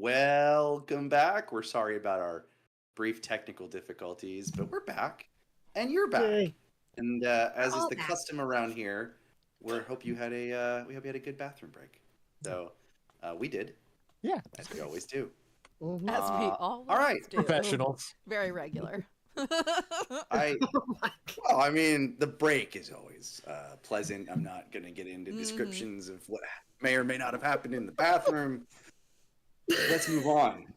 Welcome back. We're sorry about our brief technical difficulties, but we're back, and you're back. Yay. And as is the custom around here, we hope you had a good bathroom break. So we did. Yeah, as we always do. As we always all right, do. Professionals. Very regular. I mean, the break is always pleasant. I'm not going to get into descriptions of what may or may not have happened in the bathroom. Let's move on.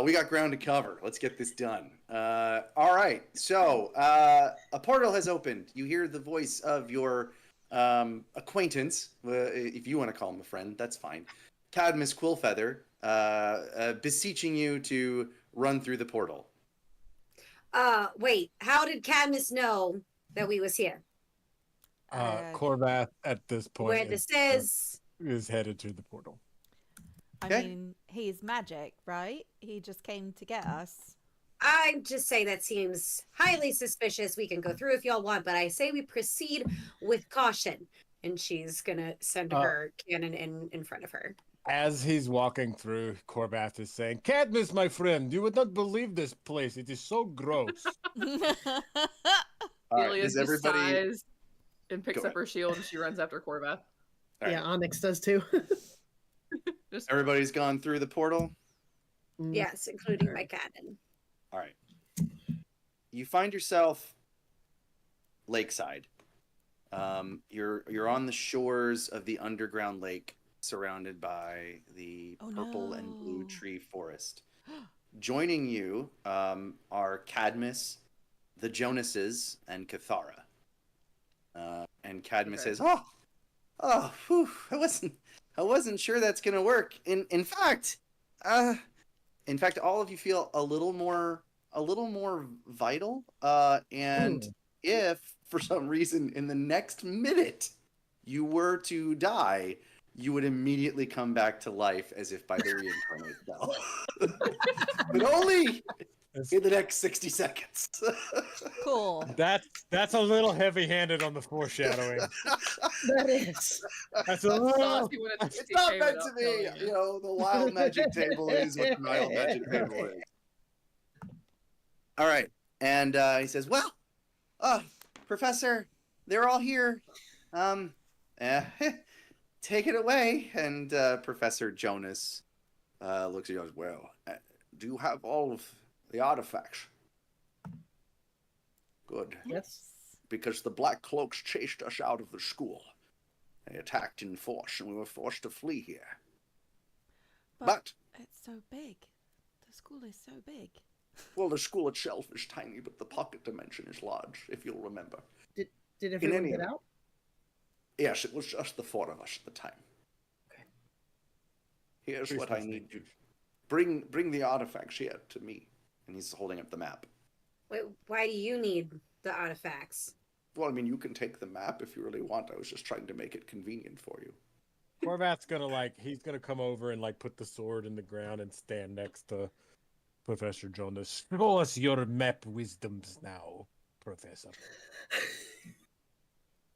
We got ground to cover. Let's get this done. All right. So a portal has opened. You hear the voice of your acquaintance, if you want to call him a friend, that's fine. Cadmus Quillfeather, beseeching you to run through the portal. Wait, how did Cadmus know that we was here? Corvath at this point Where this is headed to the portal. I mean, he's magic, right? He just came to get us. I just say that seems highly suspicious. We can go through if y'all want, but I say we proceed with caution. And she's gonna send her cannon in front of her. As he's walking through, Corvath is saying, "Cadmus, my friend, you would not believe this place. It is so gross." Elias just sighs and picks up her shield and she runs after Corvath. Right. Yeah, Onyx does too. Everybody's gone through the portal? Yes, including my cannon. All right. You find yourself lakeside. You're on the shores of the underground lake, surrounded by the purple and blue tree forest. Joining you are Cadmus, the Jonases, and Cathara. And Cadmus says, "Whew, I wasn't sure that's gonna work. In fact, all of you feel a little more vital. And if for some reason in the next minute you were to die, you would immediately come back to life as if by the reincarnate spell. But only in the next 60 seconds. Cool. That's a little heavy-handed on the foreshadowing. That is. That's a little. It's not meant to be. You know, the wild magic table is what the wild magic table is. All right, and he says, "Well, Professor, they're all here. Take it away." And Professor Jonas looks at you and goes, "Well, do you have all of the artifacts?" "Good. Yes. Because the Black Cloaks chased us out of the school. They attacked in force, and we were forced to flee here. But it's so big. The school is so big." "Well, the school itself is tiny, but the pocket dimension is large, if you'll remember." Did everyone get out? Yes, it was just the four of us at the time. Okay. Here's what I need you to bring the artifacts here to me. And he's holding up the map. Wait, why do you need the artifacts? Well, I mean, you can take the map if you really want. I was just trying to make it convenient for you. Corvath's he's gonna come over and put the sword in the ground and stand next to Professor Jonas. "Show us your map wisdoms now, Professor."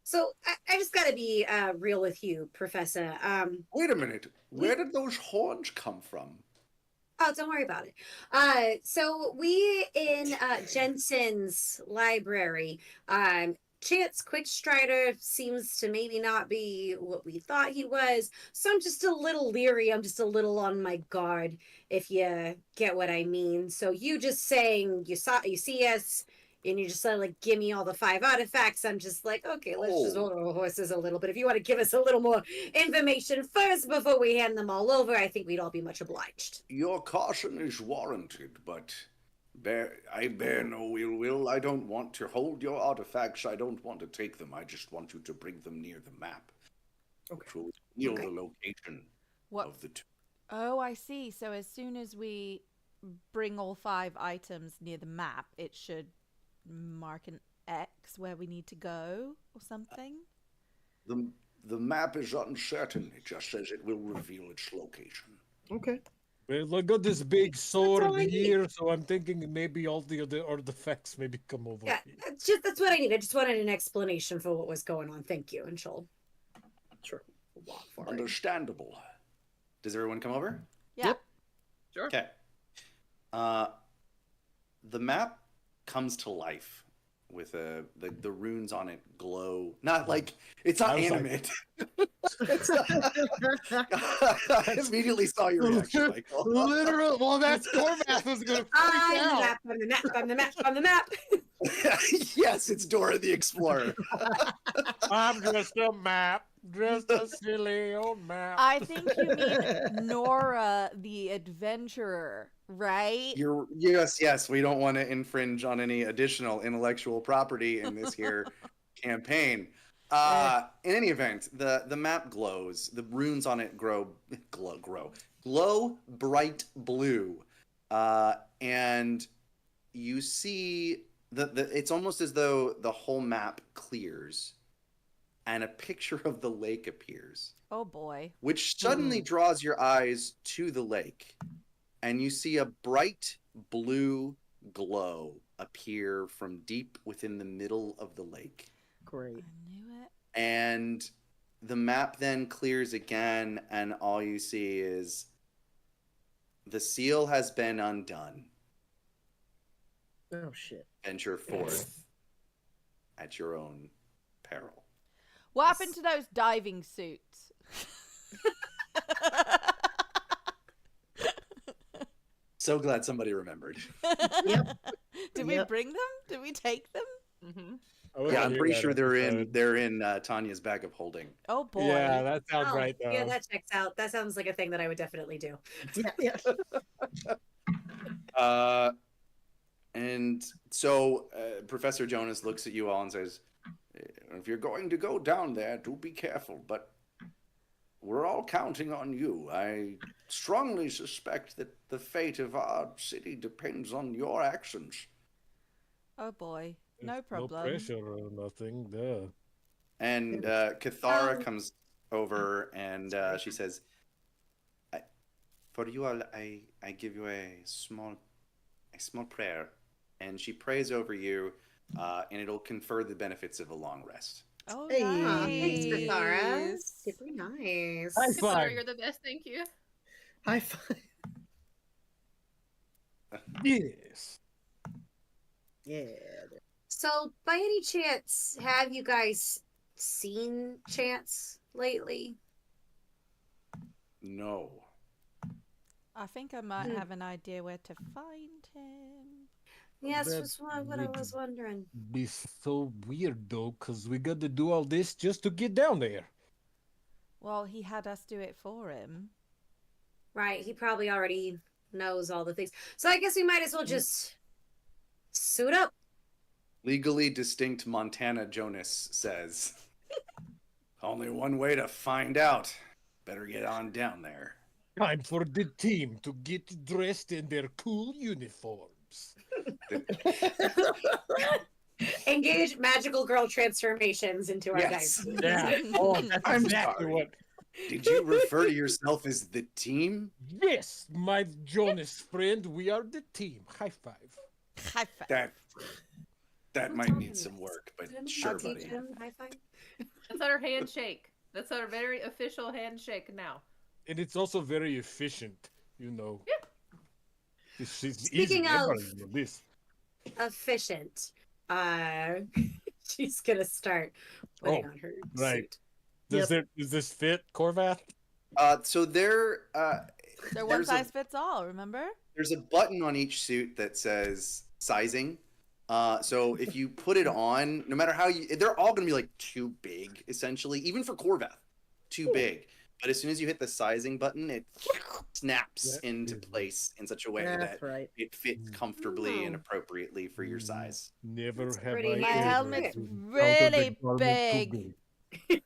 So I just gotta be real with you, Professor. Wait a minute. Where did those horns come from? Oh, don't worry about it. So we in Jensen's library, Chance Quickstrider seems to maybe not be what we thought he was. So I'm just a little leery. I'm just a little on my guard, if you get what I mean. So you just saying you see us, and you just give me all the 5 artifacts. I'm just like, okay, let's just hold our horses a little bit. If you want to give us a little more information first before we hand them all over, I think we'd all be much obliged. Your caution is warranted, but I bear no ill will. I don't want to hold your artifacts. I don't want to take them. I just want you to bring them near the map. Okay. To reveal the location of the two. Oh, I see. So as soon as we bring all 5 items near the map, it should mark an X where we need to go or something? The map is uncertain. It just says it will reveal its location. Okay. Well, look at this big sword here, so I'm thinking maybe all the other artifacts maybe come over here. That's what I need. I just wanted an explanation for what was going on. Thank you. And she'll walk forward. Understandable. Does everyone come over? Yeah. Yep. Sure. Okay. The map comes to life with the runes on it glow. Not like it's not I was like- animate. It's not- I immediately saw your reaction, Michael. Literal. Well, that's Corvath was gonna freak On the out. map, on the map, on the map, on the map. Yes, it's Dora the Explorer. I'm just a map, just a silly old map. I think you mean Nora the Adventurer, right? Yes. We don't want to infringe on any additional intellectual property in this here campaign. In any event, the map glows. The runes on it glow bright blue, and you see it's almost as though the whole map clears, and a picture of the lake appears. Oh boy. Which suddenly draws your eyes to the lake, and you see a bright blue glow appear from deep within the middle of the lake. Great. I knew it. And the map then clears again, and all you see is the seal has been undone. Oh shit. Venture forth at your own peril. What happened to those diving suits? So glad somebody remembered. Yep. Did we Yep. bring them? Did we take them? Mm-hmm. Yeah, I'm pretty sure they're in Tanya's bag of holding. Oh boy. Yeah, that sounds Oh, right though. yeah, that checks out. That sounds like a thing that I would definitely do. Yeah. And so Professor Jonas looks at you all and says, if you're going to go down there, do be careful, but we're all counting on you. I strongly suspect that the fate of our city depends on your actions. Oh boy. No There's problem. No pressure or nothing. Duh. And Cathara comes over and she says, for you all, I give you a small prayer. And she prays over you, and it'll confer the benefits of a long rest. Oh, Hey. Thanks, Cathara. nice. Super nice. High Cathara, five. you're the best. Thank you. High five. Yes. Yeah. So, by any chance, have you guys seen Chance lately? No. I think I might have an idea where to find him. Yeah, that's That just what I was wondering. Be so weird though, cause we got to do all this just to get down there. Well, he had us do it for him. Right, he probably already knows all the things. So I guess we might as well just suit up. Legally distinct Montana Jonas says, only one way to find out. Better get on down there. Time for the team to get dressed in their cool uniforms. Engage magical girl transformations into our Yes. guys. Yeah. Oh, that's I'm exactly sorry. what. Did you refer to yourself as the team? Yes, my Jonas friend, we are the team. High five. High five. That Don't might tell need him some this. work, but I'll sure, teach buddy. him. High five. That's our handshake. That's our very official handshake now. And it's also very efficient, you know. Yeah. It's easy. Speaking of- Everybody knows this. Efficient. She's gonna start putting Oh, on her right. suit. Does this fit, Corvath? So there, So one there's a- size fits all, remember? there's a button on each suit that says sizing. So if you put it on, no matter how they're all going to be like too big, essentially, even for Corvath, too big. But as soon as you hit the sizing button, it snaps That into is place in such a way That's that right. it fits comfortably and Oh. appropriately for your size. Never That's have pretty I My My ever helmet's encountered really a garment too big.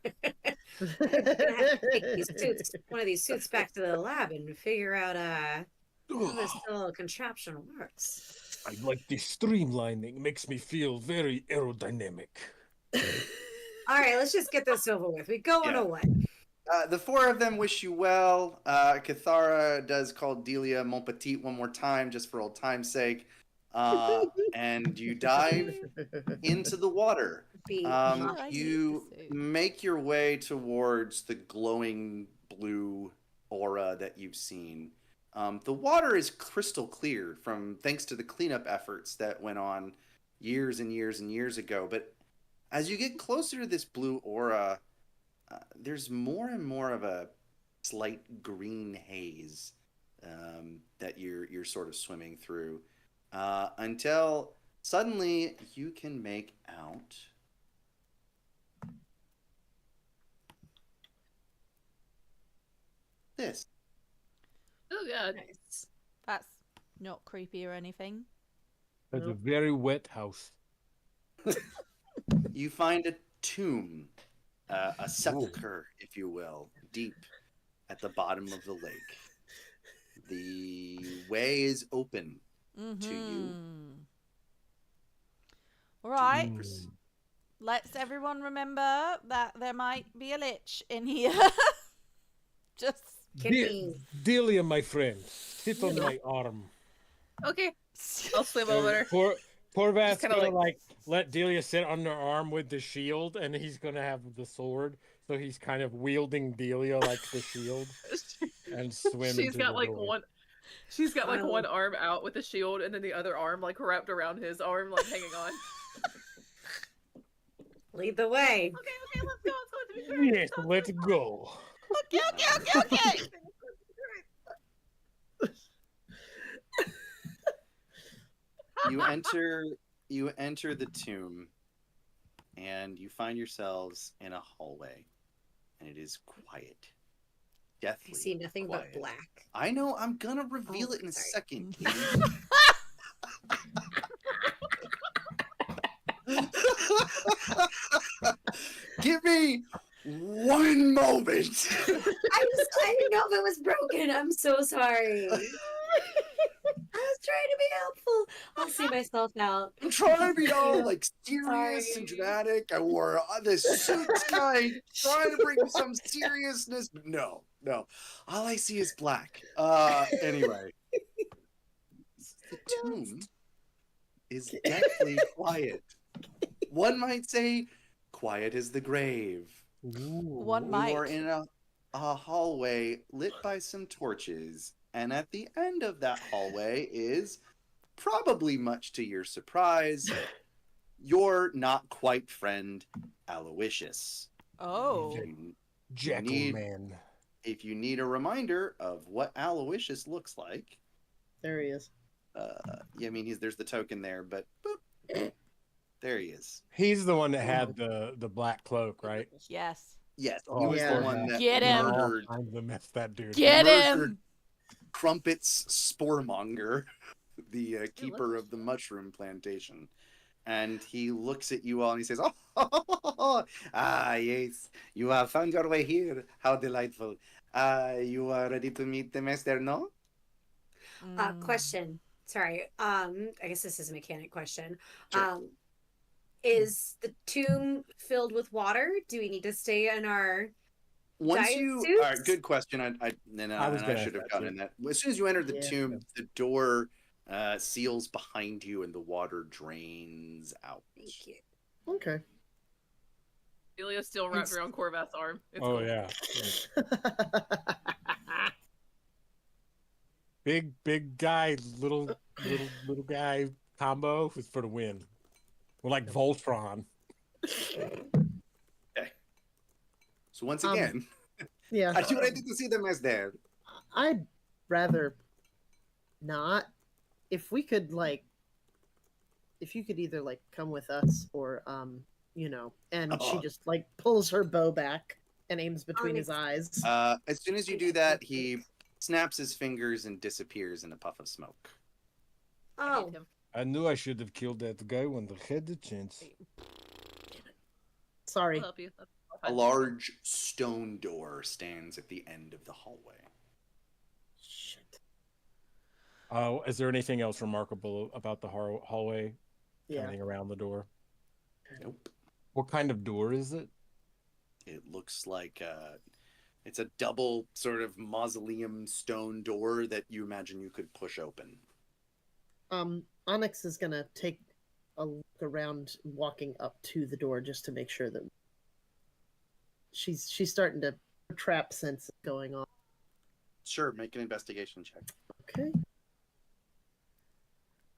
I'm gonna have to take one of these suits back to the lab and figure out how this little contraption works. I like the streamlining. Makes me feel very aerodynamic. All right, let's just get this over with. We going Yeah. away. The four of them wish you well. Cathara does call Delia Mon Petit one more time, just for old time's sake. And you dive into the water. I hate You the suit. make your way towards the glowing blue aura that you've seen. The water is crystal clear from thanks to the cleanup efforts that went on years and years and years ago. But as you get closer to this blue aura, there's more and more of a slight green haze that you're sort of swimming through until suddenly you can make out this. Oh god. Nice. That's not creepy or anything. It's a Nope. very wet house. You find a tomb, a sepulcher, if you will, deep at the bottom of the lake. The way is open to you. All right. Mm. Let's everyone remember that there might be a lich in here. Just Can we? Delia, my friend, sit on my arm. Okay. I'll swim over there. Corvath's kinda gonna like- let Delia sit on her arm with the shield, and he's gonna have the sword. So he's kind of wielding Delia like the shield and swim. She's into got the like door. one. She's got like Wow. one arm out with the shield, and then the other arm like wrapped around his arm, like hanging on. Lead the way. Okay, let's go. Let's go. Yes, let's go. okay. You enter the tomb, and you find yourselves in a hallway, and it is quiet, I deathly. see nothing quiet. but black. I know. I'm gonna reveal Oh, it in a sorry. second. Give me one moment. I didn't know if it was broken. I'm so sorry. I was trying to be helpful. I'll see myself out. I'm trying to be all like serious Sorry. and dramatic. I wore this suit tonight, trying to bring some seriousness. But no. All I see is black. Anyway, the tomb is deathly quiet. One might say, quiet as the grave. One You might. are in a hallway lit by some torches, and at the end of that hallway is, probably much to your surprise, your not quite friend Aloysius. Oh. Jackal Need- man. If you need a reminder of what Aloysius looks like, There he is. yeah, I mean, there's the token there, but boop, there he is. He's the one that had the black cloak, right? Yes. Yes, he Oh, was yeah. the one that Get him. murdered All kinds of mess that dude. Get murdered him. Crumpet's Sporemonger, the keeper of the mushroom plantation. And he looks at you all and he says, "Oh, yes, you have found your way here. How delightful. You are ready to meet the master, no?" Question. Sorry. I guess this is a mechanic question. Sure. Is the tomb filled with water? Do we need to stay in our Once giant you, suits? all right, good question. I was gonna should have ask that gotten too. that. As soon as you enter the Yeah. tomb, the door seals behind you and the water drains out. Thank you. Okay. Delia's still wrapped It's- around Corvath's arm. It's Oh cool. yeah. Big guy, little guy combo is for the win. We're like Voltron. So once Um, again, Yeah. are you ready to see the master? I'd rather not. If we could if you could either come with us or and she Oh. just pulls her bow back and aims between his eyes. As soon as you do that, he snaps his fingers and disappears in a puff of smoke. I Oh, hate him. I knew I should have killed that guy when I had the chance. Sorry. I'll help you. A large stone door stands at the end of the hallway. Shit. Is there anything else remarkable about the hallway? Yeah. Anything around the door? Nope. What kind of door is it? It looks like it's a double sort of mausoleum stone door that you imagine you could push open. Onyx is gonna take a look around, walking up to the door just to make sure that she's starting to trap sense going on. Sure, make an investigation check. Okay.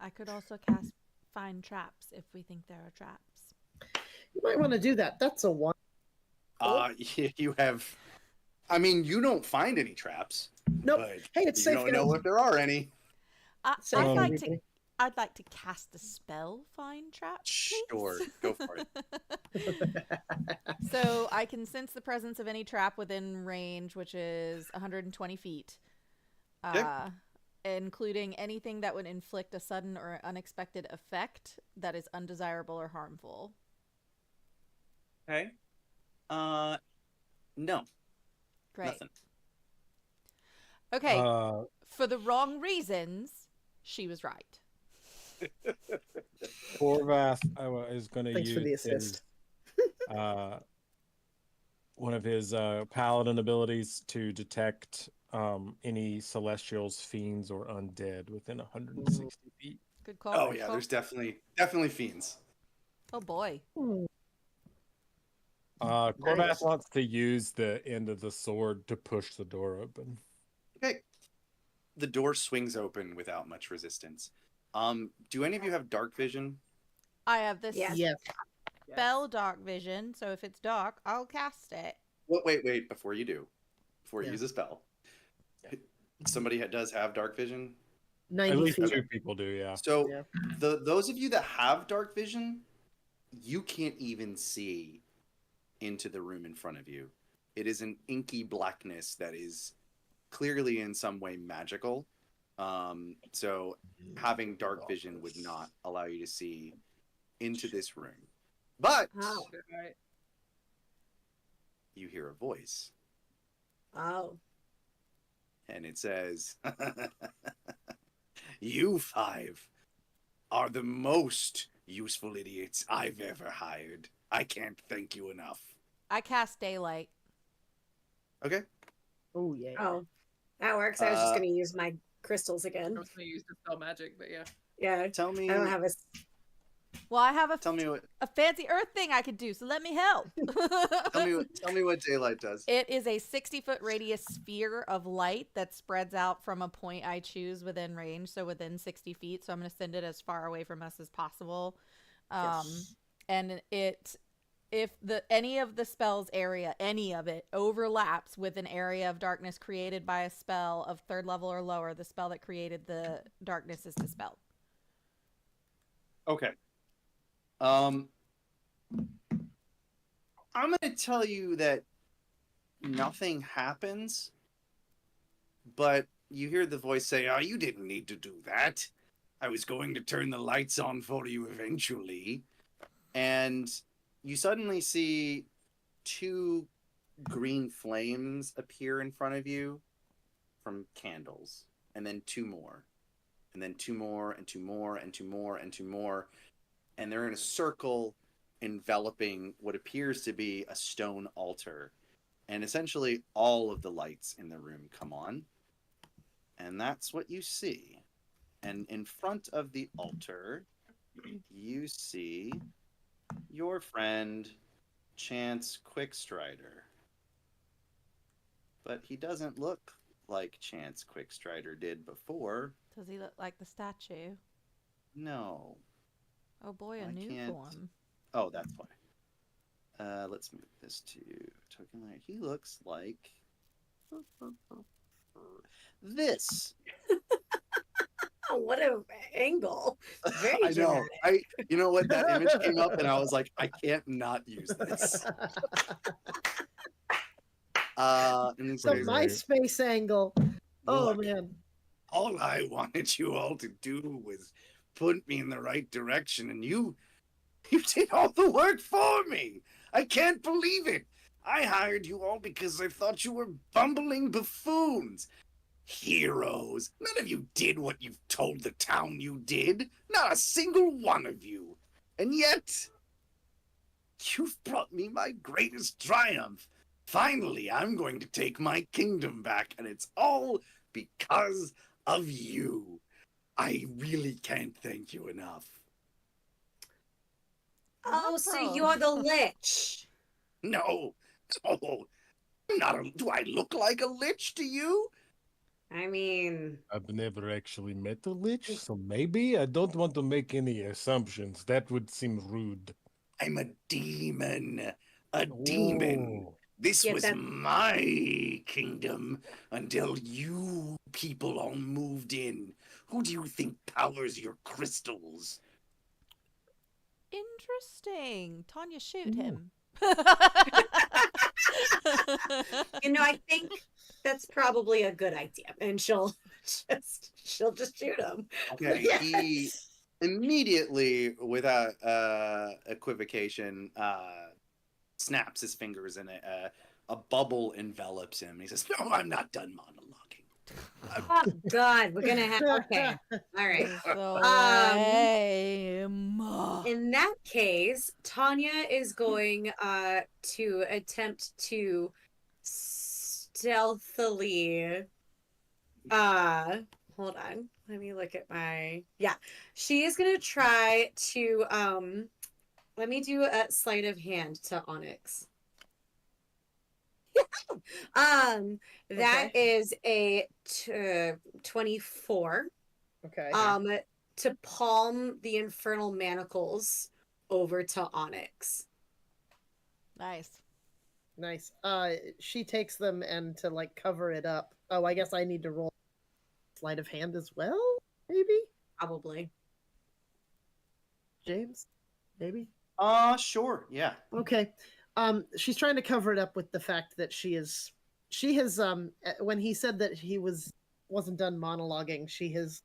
I could also cast find traps if we think there are traps. You might want to do that. That's a one. You have. I mean, you don't find any traps. Nope. But Hey, it's you safe, don't know guys. if there are any. Safe, I'd like everybody. to. I'd like to cast the spell find traps. Please. Sure, go for it. So I can sense the presence of any trap within range, which is 120 feet, Okay. including anything that would inflict a sudden or unexpected effect that is undesirable or harmful. Okay. No. Great. Nothing. Okay. For the wrong reasons, she was right. Corvath is going to Thanks for the use assist. one of his paladin abilities to detect any celestials, fiends, or undead within 160 feet. Good call. Oh good yeah, call. there's definitely fiends. Oh boy. Corvath Nice. wants to use the end of the sword to push the door open. Okay. The door swings open without much resistance. Do any of you have dark vision? I have this Yes. Yes. spell dark vision, so if it's dark, I'll cast it. Wait, before you do. Before you Yeah. use a spell. Somebody does have dark vision? 90 At least feet. 2 people do, yeah. So Yeah. those of you that have dark vision, you can't even see into the room in front of you. It is an inky blackness that is clearly in some way magical. So having dark vision would not allow you to see into this room. But Oh. Right. you hear a voice, Oh. and it says, "You 5 are the most useful idiots I've ever hired. I can't thank you enough." I cast daylight. Okay. Oh, yeah. Oh. That works. I was just Uh, going to use my crystals again. I was going to use the spell magic, but yeah. Yeah. Tell me. I don't have a. Well, I have Tell me what. a fancy earth thing I could do, so let me help. Tell me what daylight does. It is a 60-foot radius sphere of light that spreads out from a point I choose within range, so within 60 feet. So I'm going to send it as far away from us as possible. Yes. And if any of the spell's area, any of it, overlaps with an area of darkness created by a spell of 3rd level or lower, the spell that created the darkness is dispelled. Okay. I'm gonna tell you that nothing happens, but you hear the voice say, "Oh, you didn't need to do that. I was going to turn the lights on for you eventually." And you suddenly see 2 green flames appear in front of you from candles, and then 2 more, and then 2 more, and 2 more, and 2 more, and 2 more. And they're in a circle enveloping what appears to be a stone altar. And essentially all of the lights in the room come on. And that's what you see. And in front of the altar, you see your friend, Chance Quickstrider. But he doesn't look like Chance Quickstrider did before. Does he look like the statue? No. Oh boy, a I new can't- form. Oh, that's why. Let's move this to token light. He looks like this. Oh, what a angle! Very I know. dramatic. You know what? That image came up, and I was like, I can't not use this. And he So says, my space angle. Oh, "Look, man. all I wanted you all to do was put me in the right direction, and you did all the work for me. I can't believe it. I hired you all because I thought you were bumbling buffoons. Heroes. None of you did what you've told the town you did. Not a single one of you. And yet, you've brought me my greatest triumph. Finally, I'm going to take my kingdom back, and it's all because of you. I really can't thank you enough." Oh, No so problem. you're the lich. No, I'm not. Do I look like a lich to you? I mean, I've never actually met a lich, so maybe I don't want to make any assumptions. That would seem rude. I'm a demon. A demon. Oh. This Yeah, was that- my kingdom until you people all moved in. Who do you think powers your crystals? Interesting. Tanya, shoot him. I think that's probably a good idea, and she'll just shoot him. Okay, he immediately, without equivocation, snaps his fingers and a bubble envelops him. He says, "No, I'm not done monologuing." Oh God, we're gonna have okay. All right. So lame. In that case, Tanya is going to attempt to stealthily hold on. Let me look at my she is gonna try to let me do a sleight of hand to Onyx. That is a 24. Okay. To palm the infernal manacles over to Onyx. Nice. Nice. She takes them and to like cover it up. Oh, I guess I need to roll sleight of hand as well, maybe? Probably. James? Maybe? Sure, yeah. Okay. She's trying to cover it up with the fact that she has when he said that he wasn't done monologuing, she has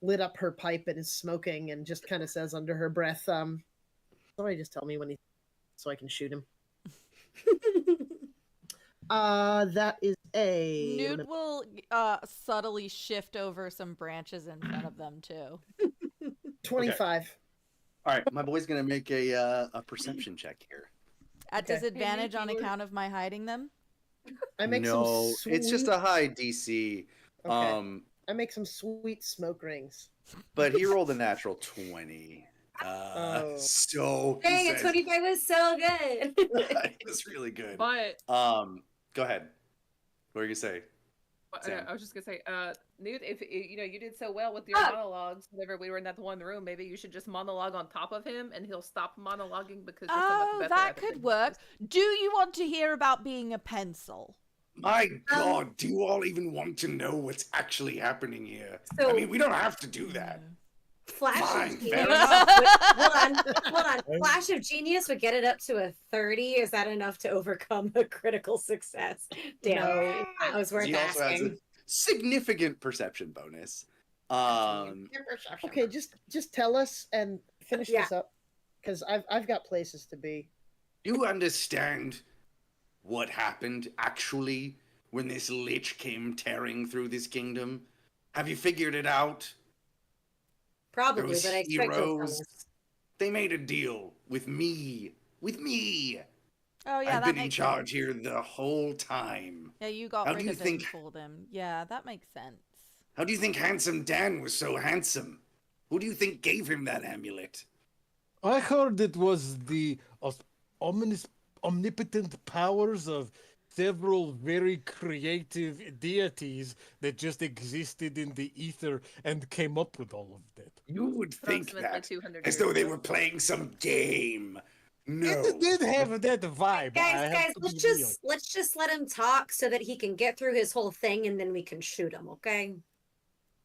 lit up her pipe and is smoking and just kind of says under her breath, somebody just tell me when so I can shoot him. That is a Newt will subtly shift over some branches in front of them too. 25. Okay. All right, my boy's gonna make a perception check here. At Okay. disadvantage on account of my hiding them. I make No, some it's just a high DC. Okay. I make some sweet smoke rings. But he rolled a natural 20. So dang, a 25 was so good. It was really good. But go ahead. What were you gonna say? I was just gonna say, Newt, if you did so well with your monologues whenever we were in that one room, maybe you should just monologue on top of him, and he'll stop monologuing because you're so much better. That could work. Do you want to hear about being a pencil? My God, do you all even want to know what's actually happening here? So, I mean, we don't have to do that. Flash Fine, of fair genius. Hold on. Flash of genius would get it up to a 30. Is that enough to overcome a critical success? Damn, No. that was worth He also has a asking. significant perception bonus. Okay, just tell us and finish this up, because I've got places to be. Do you understand what happened actually when this lich came tearing through this kingdom? Have you figured it out? Probably, Those but I expect heroes, they made a deal with me. With me. Oh yeah, I've that been in makes charge sense. here the whole time. Yeah, you got How do rid you of think- him for them. Yeah, that makes sense. How do you think Handsome Dan was so handsome? Who do you think gave him that amulet? I heard it was the omnipotent powers of several very creative deities that just existed in the ether and came up with all of that. You would think Approximately that, 200 as years though they ago. were playing some game. No. It did have that vibe. I Guys, have to let's be just let him talk so that he can get through his whole thing, and then we can shoot him. Okay?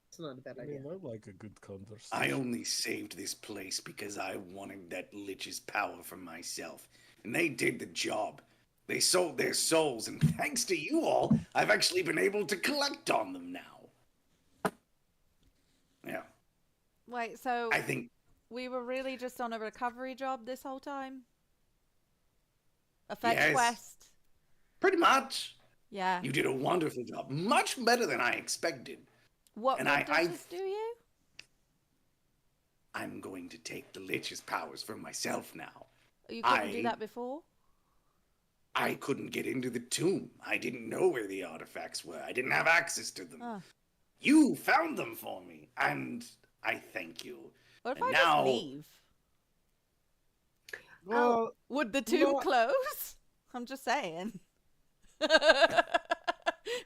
It's not a bad real. I idea. mean, I like a good conversation. I only saved this place because I wanted that lich's power for myself. And they did the job. They sold their souls, and thanks to you all, I've actually been able to collect on them now. Yeah, Wait, so I think we were really just on a recovery job this whole time? A fetch Yes. quest? pretty much Yeah. you did a wonderful job. Much better than I expected. What and good I- does this do you? I'm going to take the lich's powers for myself now. You couldn't do I- that before? I couldn't get into the tomb. I didn't know where the artifacts were. I didn't have access to them. Oh. You found them for me, and I thank you. What if And I just now- leave? Well, Would the tomb know- close? I'm just saying.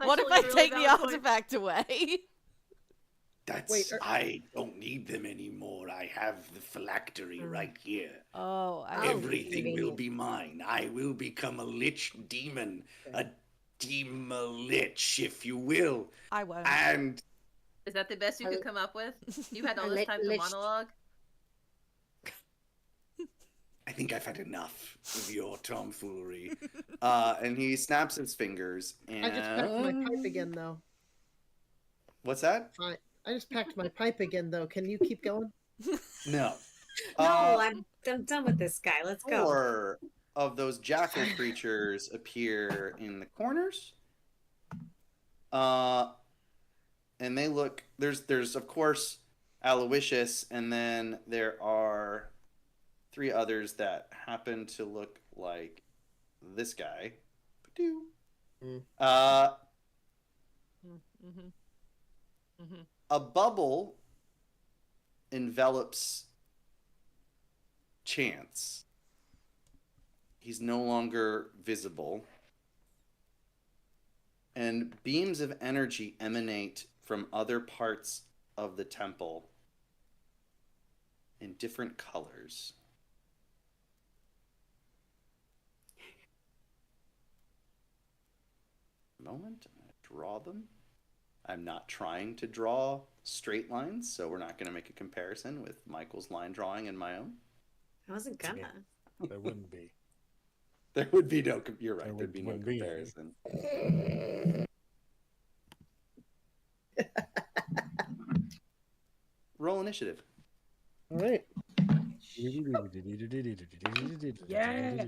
What if I take the artifact away? I don't need them anymore. I have the phylactery right here. Oh, Everything will be mine. I will become a lich demon. A demon-lich, if you will. I won't. And Is that the best you could come up with? You had all this time to monologue? I think I've had enough of your tomfoolery. And he snaps his fingers. And I just packed my pipe again, though. What's that? I just packed my pipe again, though. Can you keep going? No. No, I'm done with this guy. Let's go. 4 of those jackal creatures appear in the corners. And they look. There's of course Aloysius, and then there are 3 others that happen to look like this guy. A bubble envelops Chance. He's no longer visible. And beams of energy emanate from other parts of the temple in different colors. Moment, I'm going to draw them. I'm not trying to draw straight lines, so we're not going to make a comparison with Michael's line drawing and my own. I wasn't gonna. There wouldn't be. There would be no. You're right. There There'd be no wouldn't be. comparison. Roll initiative. All right. Yeah.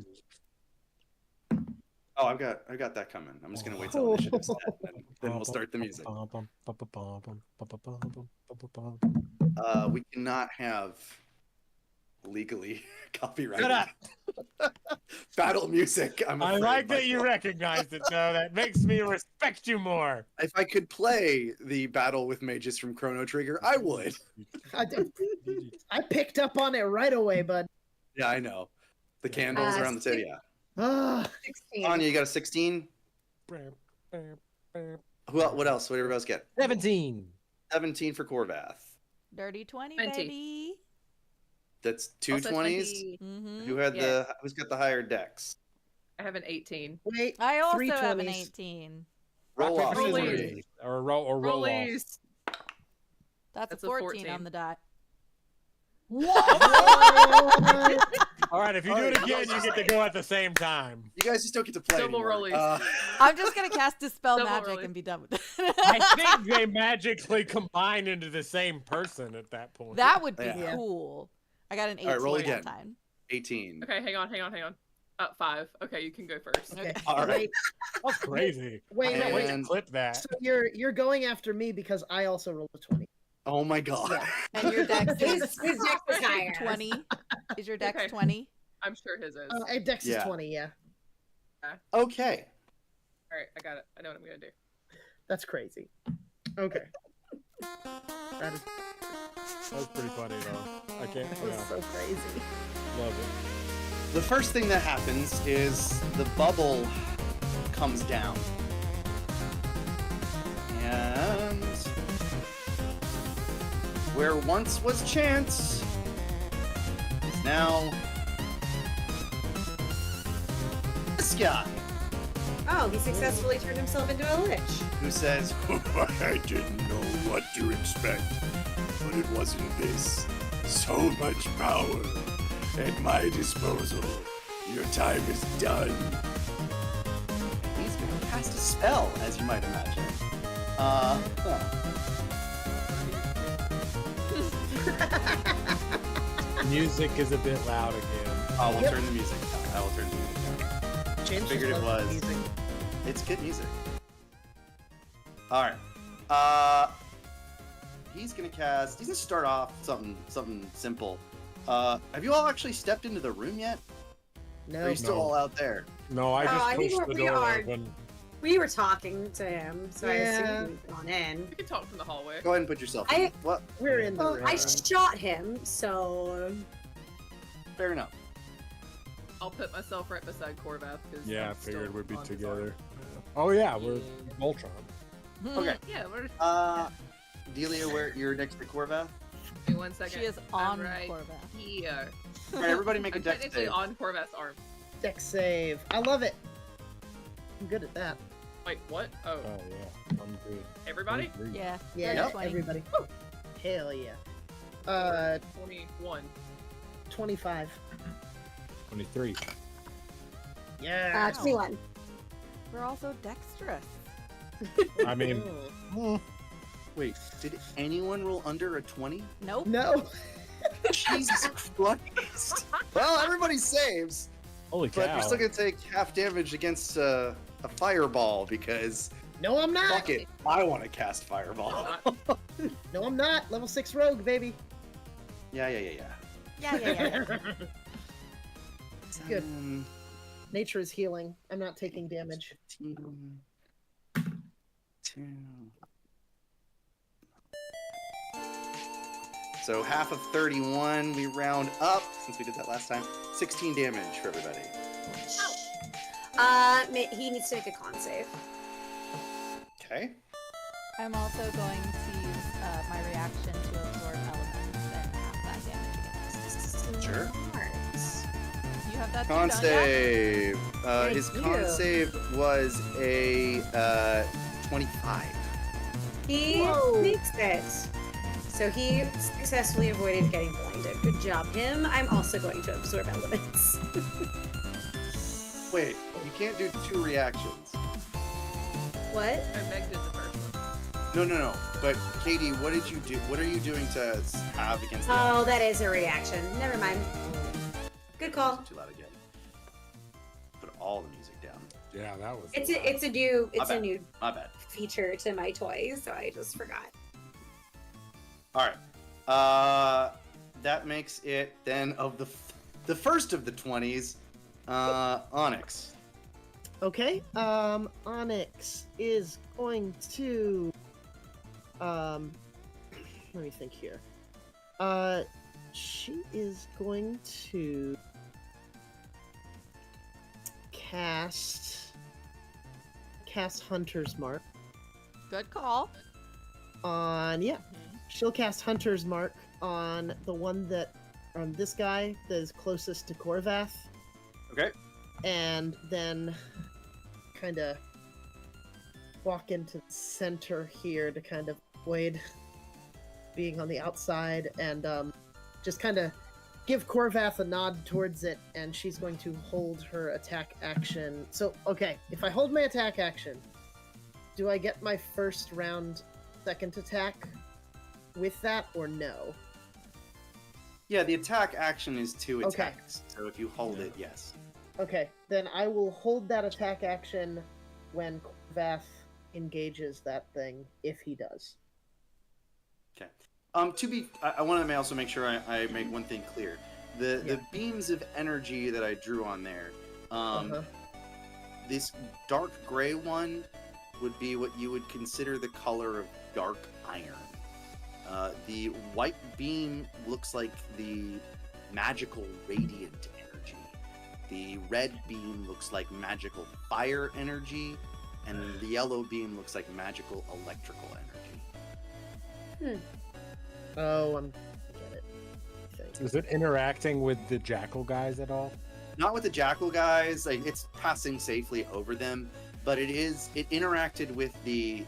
Oh, I've got that coming. I'm just gonna wait till initiative set, and then we'll start the music. We cannot have legally copyrighted battle music. I like that you recognized it, though. That makes me respect you more. If I could play the battle with mages from Chrono Trigger, I would. I picked up on it right away, bud. Yeah, I know. The candles around the table. Yeah. 16. Anya, you got a 16? What else? What did everybody else get? 17. 17 for Corvath. Dirty 20, 20. baby. That's 2 Also 20s. 20. Who's got the higher dex? I have an 18. Wait, I also 3 have an 20s. 18. Roll off. Rollies. Or roll off. Rollies. That's a a 14 on the die. All right, if you do it again, you get to go at the same time. You guys just don't get to play Double anymore. rollies. I'm just going to cast Dispel Double Magic rolling. and be done with it. I think they magically combine into the same person at that point. That would be Yeah. cool. I got an 18 All right, roll that again. time. 18. Okay, hang on. 5. Okay, you can go first. Okay. All right. That's crazy. Wait, Can't wait to And- clip that. So you're going after me because I also rolled a 20. Oh my god. Yeah. And your dex His is dex is higher. 20. Is your dex Okay. 20? I'm sure his is. Dex is Yeah. 20, yeah. Okay. All right, I got it. I know what I'm gonna do. That's crazy. Okay. That is That was pretty funny, though. I can't. that was Yeah, so crazy. love it. The first thing that happens is the bubble comes down. And where once was Chance is now this guy Oh, he successfully turned himself into a lich. who says, I didn't know what to expect, but it wasn't this. So much power at my disposal. Your time is done. He's going to cast a spell, as you might imagine. Music is a bit loud again. I will Yep. turn the music down. I will turn the music down. James Figured just it loves was. music. It's good music. All right. He's gonna cast. He's gonna start off something simple. Have you all actually stepped into the room yet? Or No. are you still No. all out there? No, I just I think pushed the we door are. open. We were talking to him, so I Yeah. assumed he'd gone in. We can talk from the hallway. Go ahead and put yourself. I- in. What? We're in the Well, room. I shot him, so Fair enough. I'll put myself right beside Corvath because Yeah, I figured we'd be together. Oh yeah, we're Voltron. Okay. Yeah, we're. Delia, where you're next to Corvath? Give me 1 second. She is I'm on right Corvath. here. All right, everybody make a I'm dex technically save. on Corvath's arm. Dex save. I love it. I'm good at that. Wait, what? Oh, Oh yeah, I'm good. everybody? 23. Yeah. Yeah, Yep. 20. everybody. Hell yeah. 21. 25. 23. Yeah. 21. We're also dexterous. I mean, Wait, did anyone roll under a 20? Nope. No. Jesus Christ! Well, everybody saves, holy but cow! you're still gonna take half damage against a fireball because No, I'm not. fuck it, I want to cast fireball. No, I'm not. Level 6 rogue, baby. Yeah. Yeah. Good. Nature is healing. I'm not taking damage. 15, 2. So half of 31, we round up, since we did that last time. 16 damage for everybody. He needs to make a con save. Okay. I'm also going to use my reaction to absorb elements and half that damage against. Sure. You have that too, Con don't ya? save. I His do. con save was a 25. He Whoa. makes it. So he successfully avoided getting blinded. Good job, him. I'm also going to absorb elements. Wait, you can't do 2 reactions. What? And Meg did the first one. No. But Katie, what did you do? What are you doing to have against the Oh, that is a reaction. Never mind. Good call. Too loud again. Put all the music down. Yeah, that was. It's a new bad. new My bad. feature to my toy, so I just forgot. All right. That makes it then of the first of the 20s. Onyx. Okay. Onyx is going to. Let me think here. She is going to cast Hunter's Mark Good call. on she'll cast Hunter's Mark on the one that on this guy that is closest to Corvath, Okay. and then kind of walk into the center here to kind of avoid being on the outside, and just kind of give Corvath a nod towards it, and she's going to hold her attack action. So, okay, if I hold my attack action, do I get my first round second attack with that, or no? Yeah, the attack action is 2 Okay. attacks. So if you hold it, yes. Okay, then I will hold that attack action when Corvath engages that thing, if he does. Okay. I want to also make sure I make one thing clear. The beams of energy that I drew on there, this dark gray one would be what you would consider the color of dark iron. The white beam looks like the magical radiant energy. The red beam looks like magical fire energy, and the yellow beam looks like magical electrical energy. Oh, I get it. I think. Is it interacting with the jackal guys at all? Not with the jackal guys, like it's passing safely over them, but it interacted with the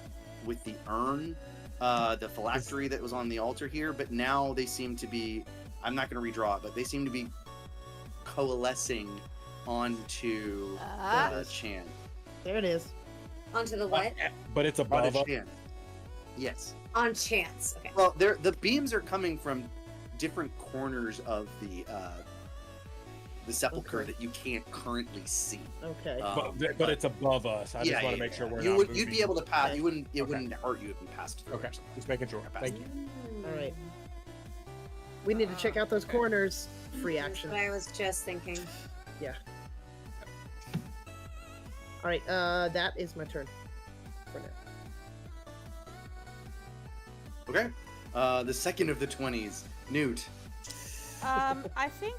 urn, the phylactery that was on the altar here, but now they seem to be, I'm not going to redraw it, but they seem to be coalescing onto the chant. There it is. Onto the what? But it's On above the us. chant. Yes. On chance. Okay. Well, the beams are coming from different corners of the sepulcher Okay. that you can't currently see. Okay. But it's above us. I just want to make sure we're not You'd moving. be able to pass. Okay. You wouldn't. It Okay. wouldn't hurt you if you passed through. Okay, or something. just making sure. Thank you. All right. We need to check out those corners. Free That's action. what I was just thinking. All right. That is my turn. For now. Okay. The second of the 20s, Newt. I think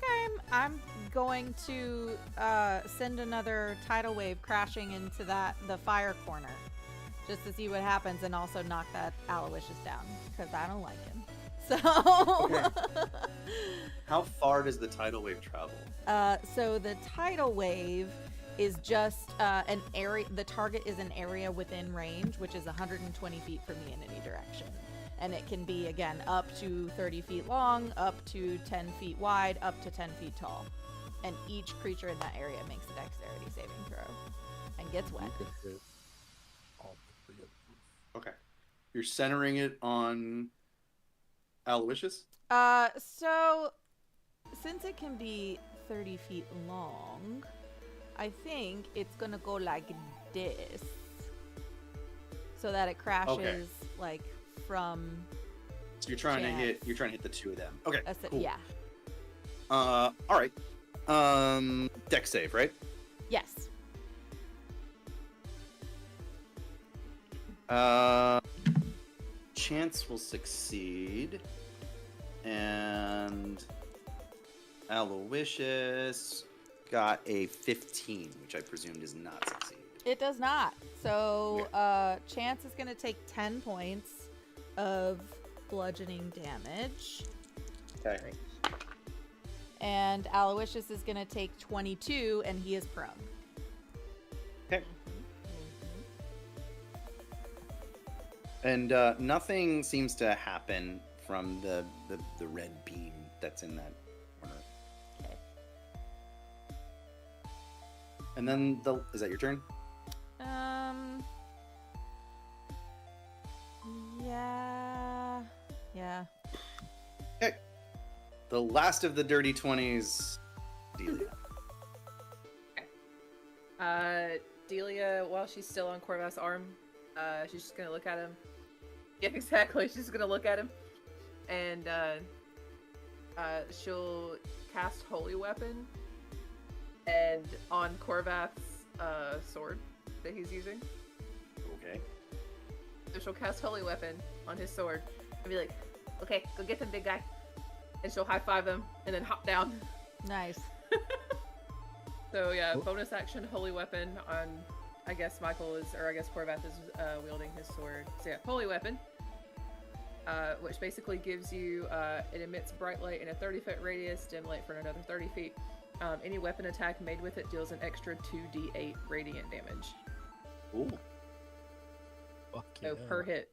I'm going to send another tidal wave crashing into the fire corner, just to see what happens, and also knock that Aloysius down because I don't like him. So. Okay. How far does the tidal wave travel? So the tidal wave is just an area. The target is an area within range, which is 120 feet from me in any direction. And it can be, again, up to 30 feet long, up to 10 feet wide, up to 10 feet tall. And each creature in that area makes a dexterity saving throw and gets wet. Okay. You're centering it on Aloysius? So since it can be 30 feet long, I think it's gonna go like this. So that it crashes like from. So you're trying to hit the two of them. Okay. Cool. Yeah. All right. Dex save, right? Yes. Chance will succeed, and Aloysius got a 15, which I presume does not succeed. It does not. So Chance is going to take 10 points of bludgeoning damage. Okay. And Aloysius is going to take 22, and he is prone. Okay. And nothing seems to happen from the red beam that's in that corner. Okay. And then is that your turn? Yeah. Okay. The last of the dirty 20s, Delia. Delia, while she's still on Corvath's arm, she's just gonna look at him. Yeah, exactly. She's just gonna look at him, and she'll cast Holy Weapon, and on Corvath's sword that he's using. Okay. So she'll cast Holy Weapon on his sword and be like, "Okay, go get them, big guy." And she'll high five him and then hop down. Nice. So yeah, bonus action Holy Weapon on. I guess Corvath is wielding his sword. So yeah, Holy Weapon, which basically gives you, it emits bright light in a 30-foot radius, dim light for another 30 feet. Any weapon attack made with it deals an extra 2d8 radiant damage. Ooh. So per hit,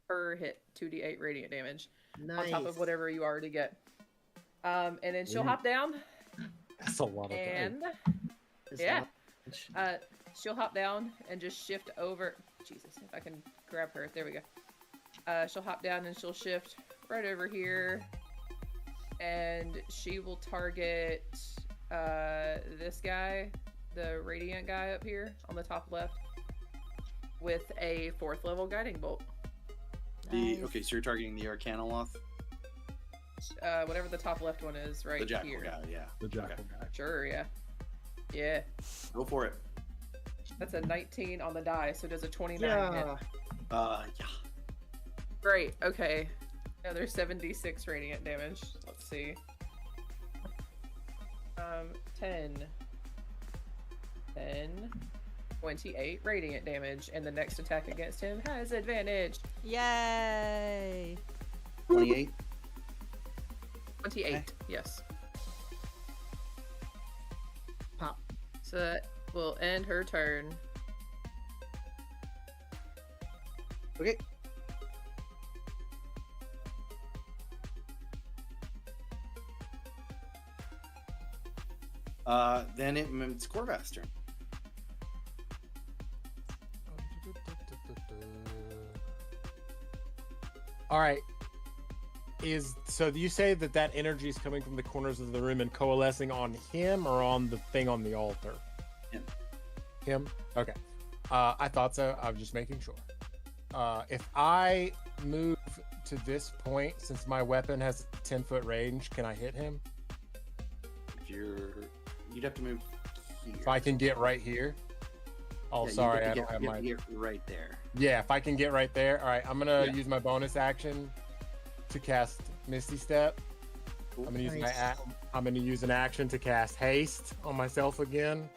2d8 radiant damage. Nice. On top of whatever you already get. And then she'll hop down. That's a lot of And she'll hop down and just shift over. Jesus, if I can grab her. There we go. She'll hop down and she'll shift right over here. And she will target this guy, the radiant guy up here on the top left, with a 4th level guiding bolt. Nice. Okay, so you're targeting the Arcanoloth? Whatever the top left one is, right The Jackal here. guy, yeah. The Jackal guy. Sure, yeah. Yeah. Go for it. That's a 19 on the die, so does a 29 hit. Yeah. Yeah. Great, okay. Yeah, there's 76 radiant damage. Let's see. 10, 28 radiant damage, and the next attack against him has advantage. Yay! 28. 28, Okay. yes. Pop. So that will end her turn. Okay. Then it's Corvath's turn. All right. So you say that energy is coming from the corners of the room and coalescing on him or on the thing on the altar? Him? Okay. I thought so. I was just making sure. If I move to this point, since my weapon has a 10-foot range, can I hit him? You'd have to move here. If I can get right here. Oh, Yeah, sorry, I you don't have my. get right there. Yeah, if I can get right there. All right, I'm gonna use my bonus action to cast Misty Step. Cool. I'm gonna use Nice. I'm gonna use an action to cast haste on myself again,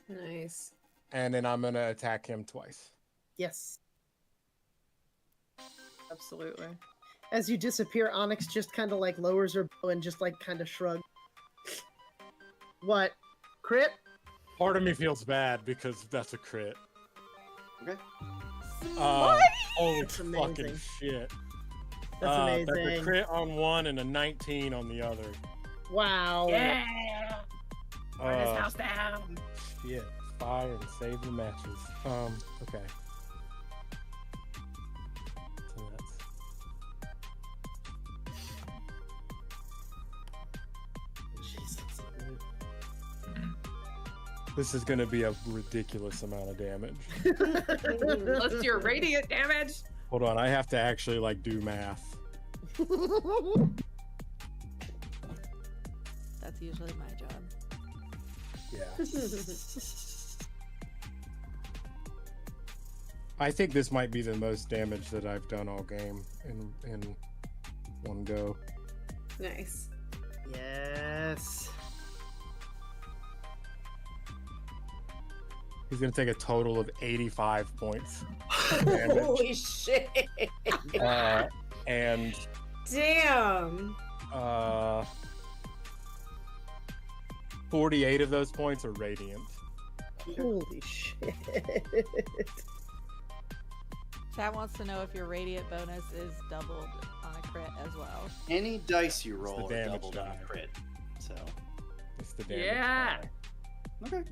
Nice. and then I'm gonna attack him twice. Yes. Absolutely. As you disappear, Onyx just kind of like lowers her bow and just like kind of shrugs. What? Crit? Part of me feels bad because that's a crit. Okay. Holy That's fucking amazing. shit. That's That's a amazing. crit on one and a 19 on the other. Wow. Yeah. Burn his Uh, house down. Shit. Fire and save the matches. Okay. So that's... This is gonna be a ridiculous amount of damage. Let's do your radiant damage. Hold on, I have to actually like do math. That's usually my job. Yeah. I think this might be the most damage that I've done all game in one go. Nice. Yes. He's gonna take a total of 85 points. Damage. Holy shit. And Damn. 48 of those points are radiant. Holy shit. Chat wants to know if your radiant bonus is doubled on a crit as well. Any dice you the roll are damage doubled on die. a crit. So, It's the damage. Yeah. die. okay.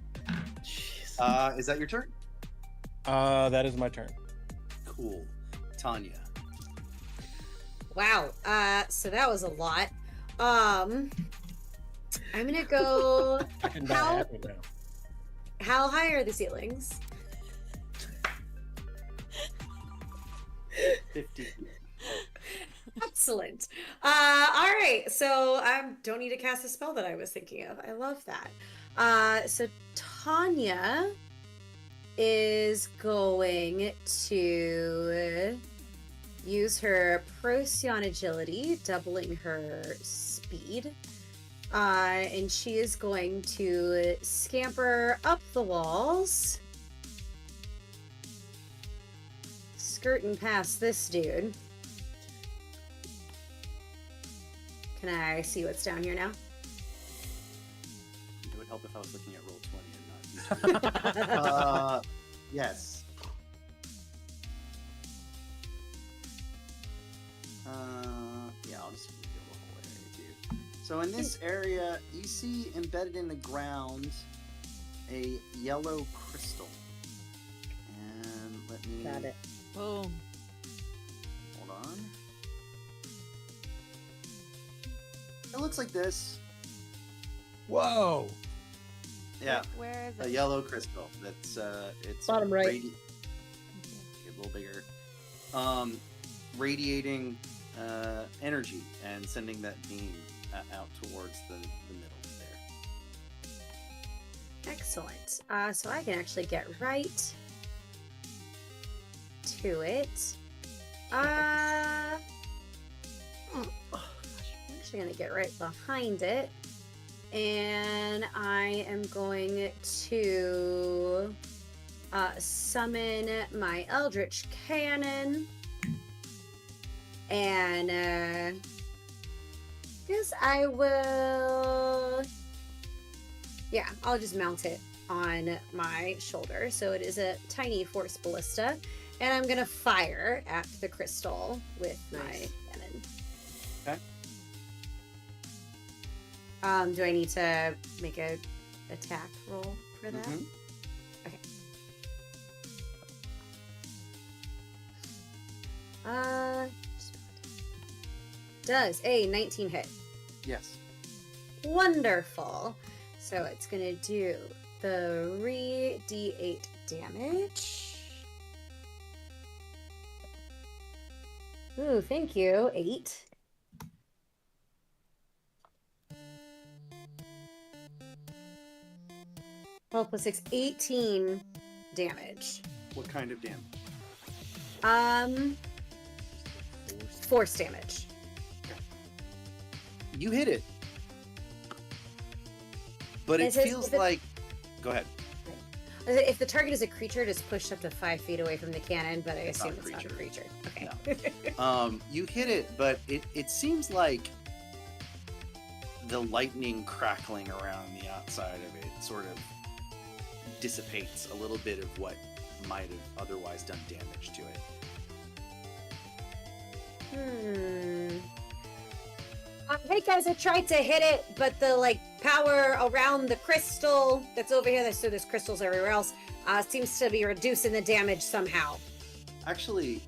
Jeez. Is that your turn? That is my turn. Cool. Tanya. Wow. So that was a lot. I'm gonna go. I can die How- happy now. How high are the ceilings? 50. Excellent. All right. So I don't need to cast a spell that I was thinking of. I love that. So Tanya is going to use her Procyon agility, doubling her speed. And she is going to scamper up the walls, skirting past this dude. Can I see what's down here now? It would help if I was looking at roll 20 and not you. Yes. Yeah, I'll just reveal the whole area too. So in this area, you see embedded in the ground a yellow crystal. And let me Got it. Boom. hold on. It looks like this. Whoa! Yeah, Where is a it? yellow crystal. That's it's Bottom right. Get a little bigger. Radiating energy and sending that beam out towards the middle there. Excellent. So I can actually get right to it. I'm actually going to get right behind it. And I am going to summon my Eldritch Cannon. And guess I will. Yeah, I'll just mount it on my shoulder. So it is a tiny force ballista. And I'm going to fire at the crystal with Nice. my cannon. Okay. Do I need to make a attack roll for that? Mhm. Okay. Does a 19 hit? Yes. Wonderful. So it's gonna do 3d8 damage. Ooh, thank you. 8. Well, plus 6, 18 damage. What kind of damage? Force damage. You hit it. But it It says feels if it- like. Go ahead. If the target is a creature, just push up to 5 feet away from the cannon, but I It's assume not a it's not a creature. Okay. You hit it, but it seems like the lightning crackling around the outside of it sort of dissipates a little bit of what might have otherwise done damage to it. Hey guys, I tried to hit it, but the power around the crystal that's over here, so there's crystals everywhere else, seems to be reducing the damage somehow. Actually,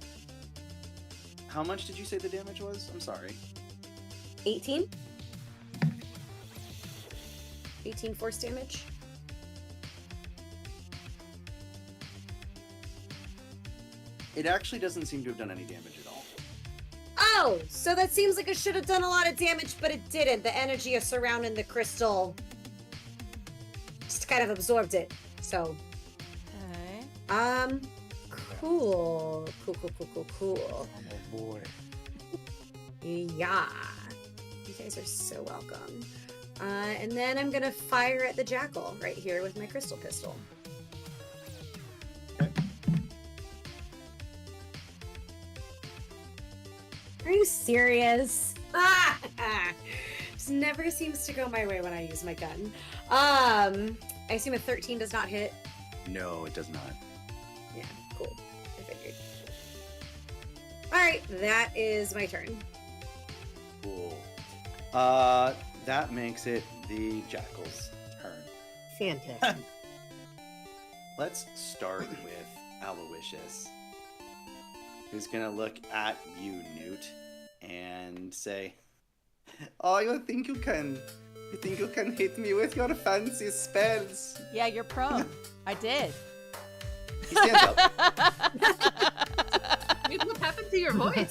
how much did you say the damage was? I'm sorry. 18? 18 force damage? It actually doesn't seem to have done any damage at all. Oh, so that seems like it should have done a lot of damage, but it didn't. The energy surrounding the crystal just kind of absorbed it. So, Okay. cool. Oh boy. Yeah. You guys are so welcome. And then I'm gonna fire at the jackal right here with my crystal pistol. Are you serious? This never seems to go my way when I use my gun. I assume a 13 does not hit. No, it does not. Yeah, cool. I figured. Alright, that is my turn. Cool. That makes it the jackal's turn. Fantastic. Let's start with Aloysius, who's gonna look at you, Newt, and say, "Oh, you think you can hit me with your fancy spells?" Yeah, you're prone. I did. He stands up. What happened to your voice?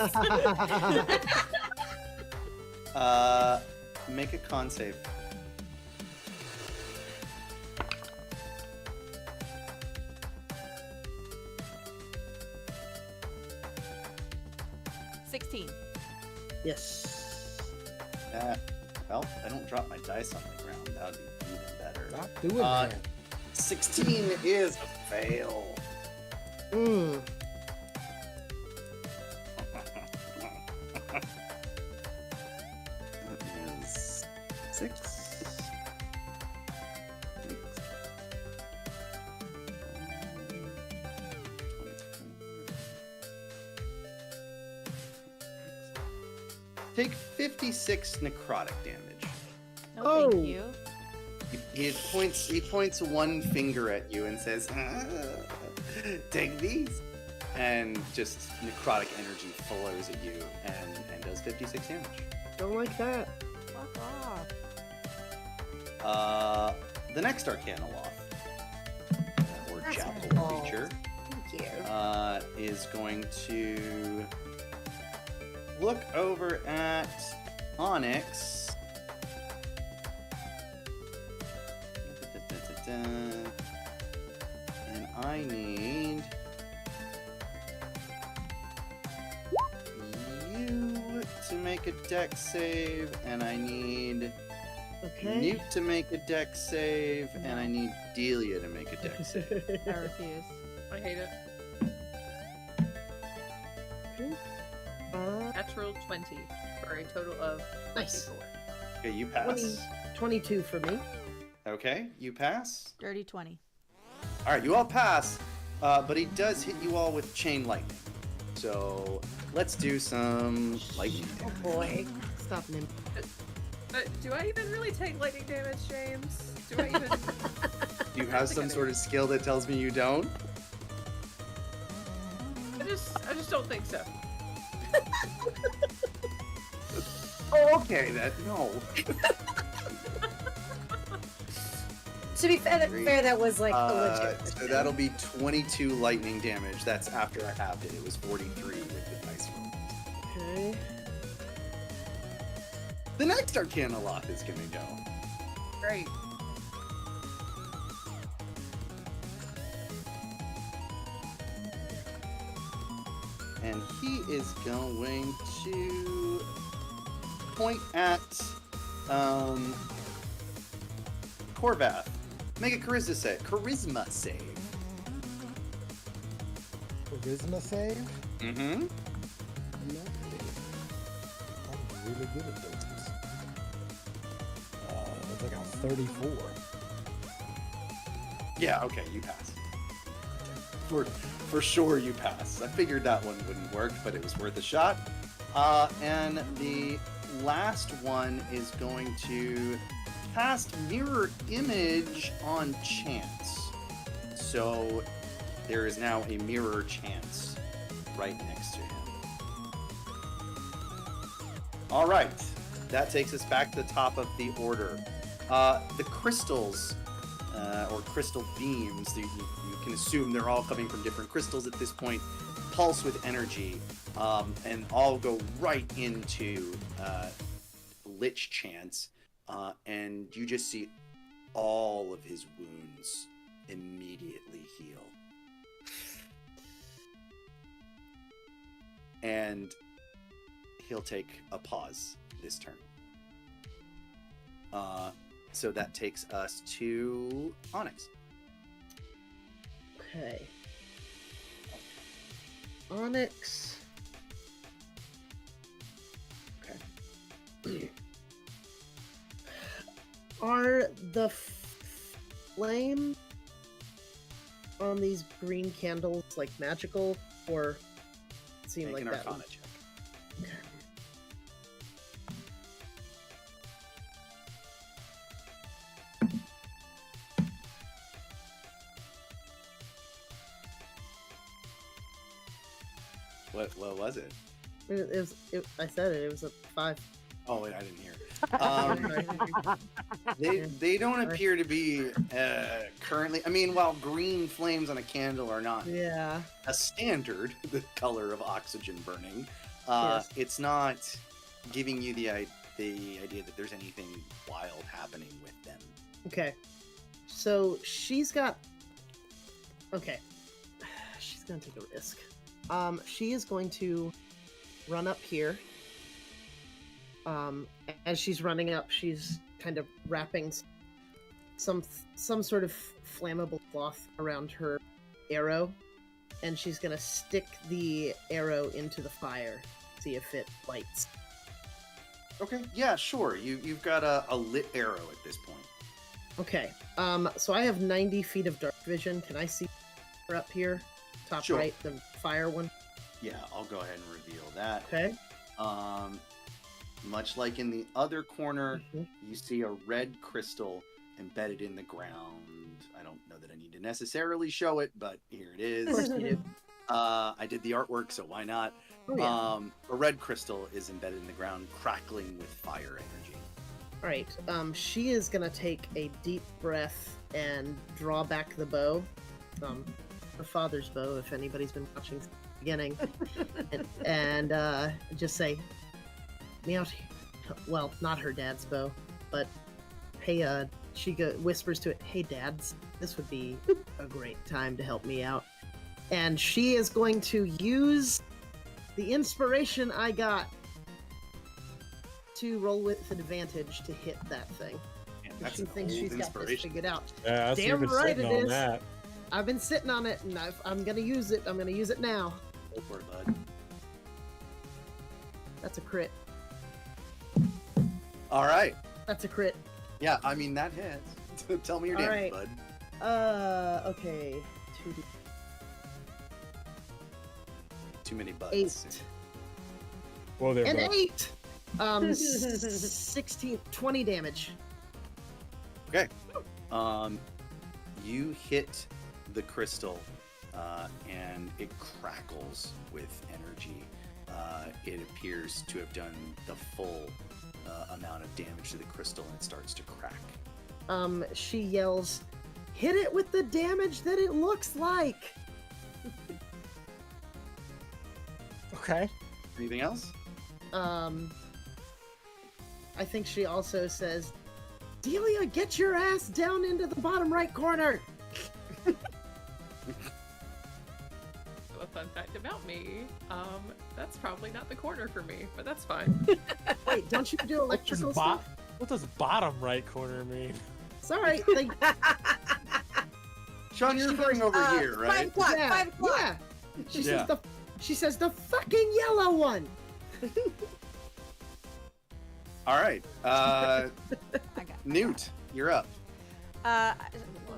Make a con save. Yes. Well, I don't drop my dice on the ground. That would be even better. Stop doing that. 16 is a fail. That is 6. Take 56 necrotic damage. No, Oh. thank you. He points one finger at you and says, "Take these," and just necrotic energy flows at you and does 56 damage. Don't like that. Fuck off. The next Arcanoloth, or That's jackal balls. creature, Thank you. is going to look over at Onyx. And I need you to make a dex save, and I need Okay. Newt to make a dex save, and I need Delia to make a dex save. I refuse. I hate it. Natural 20 for a total of Nice. 24. Okay, you pass. 22 for me. Okay, you pass. Dirty 20. All right, you all pass, but he does hit you all with chain lightning. So let's do some lightning Oh damage. boy. Stop, Nim. But do I even really take lightning damage, James? Do I even? Do you have some sort of skill that tells me you don't? I just don't think so. Oh, okay, then. No. To be fair, that was like a legit. So question. that'll be 22 lightning damage. That's after I halved it. It was 43 with the dice roll. Okay. The next Arcanoloth is gonna go. Great. And he is going to point at Corvath, make a charisma save. Charisma save. Mm-hmm. I'm really good at those. Looks like I'm 34. Yeah, okay, you pass. For sure you pass. I figured that one wouldn't work, but it was worth a shot. And the last one is going to cast Mirror Image on Chance. So there is now a Mirror Chance right next to him. All right, that takes us back to the top of the order. The crystals, or crystal beams, you can assume they're all coming from different crystals at this point, pulse with energy, and all go right into Lich Chance, and you just see all of his wounds immediately heal. And he'll take a pause this turn. So that takes us to Onyx. Okay. Onyx. Okay. Are the flame on these green candles like magical, or seem Make like an that? Arcana check. Okay. What was it? I said it. It was a 5. Oh wait, I didn't hear. They don't appear to be currently. I mean, while green flames on a candle are not Yeah. a standard, the color of oxygen burning, Yes. it's not giving you the idea that there's anything wild happening with them. Okay. So she's got. Okay. She's gonna take a risk. She is going to run up here. As she's running up, she's kind of wrapping some sort of flammable cloth around her arrow, and she's gonna stick the arrow into the fire, see if it lights. Okay, yeah, sure. You've got a lit arrow at this point. Okay. So I have 90 feet of dark vision. Can I see her up here? Top Sure. right, the fire one. Yeah, I'll go ahead and reveal that. Okay. Much like in the other corner, Mhm. you see a red crystal embedded in the ground. I don't know that I need to necessarily show it, but here it Of course is. you do. I did the artwork, so why not? Oh, yeah. A red crystal is embedded in the ground, crackling with fire energy. All right. She is gonna take a deep breath and draw back the bow. Her father's bow, if anybody's been watching since the beginning, and just say, "Meow." Well, not her dad's bow, but hey, she whispers to it, "Hey, dads, this would be a great time to help me out." And she is going to use the inspiration I got to roll with advantage to hit that thing. And She that's an thinks old she's got this inspiration. figured out. Yeah, I see Damn you've been right sitting it on is. that. I've been sitting on it, and I'm gonna use it. I'm gonna use it now. Go for it, bud. That's a crit. All right. That's a crit. Yeah, I mean, that hits. Tell me your All damage, right. bud. Okay. 2d8. Too many buds. Whoa there, And bud. 8! 16, 20 damage. Okay. You hit the crystal, and it crackles with energy. It appears to have done the full amount of damage to the crystal, and it starts to crack. She yells, "Hit it with the damage that it looks like!" Okay. Anything else? I think she also says, "Delia, get your ass down into the bottom right corner!" A fun fact about me, that's probably not the corner for me, but that's fine. Wait, don't you do electrical stuff? What does bottom right corner mean? It's all right. Sean, you're referring over here, right? 5 o'clock. Yeah, 5 o'clock. yeah. Yeah. She says the fucking yellow one. All right. I got Newt, you're up.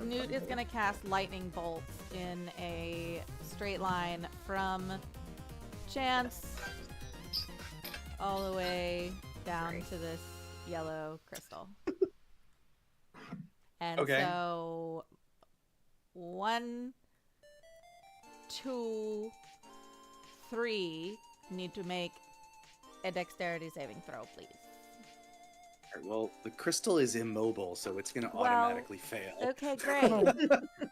Newt is gonna cast lightning bolts in a straight line from Chance all the way down to this yellow crystal. And Okay. so 1, 2, 3 need to make a dexterity saving throw, please. All right, well, the crystal is immobile, so it's going to Well, automatically fail. Okay, great.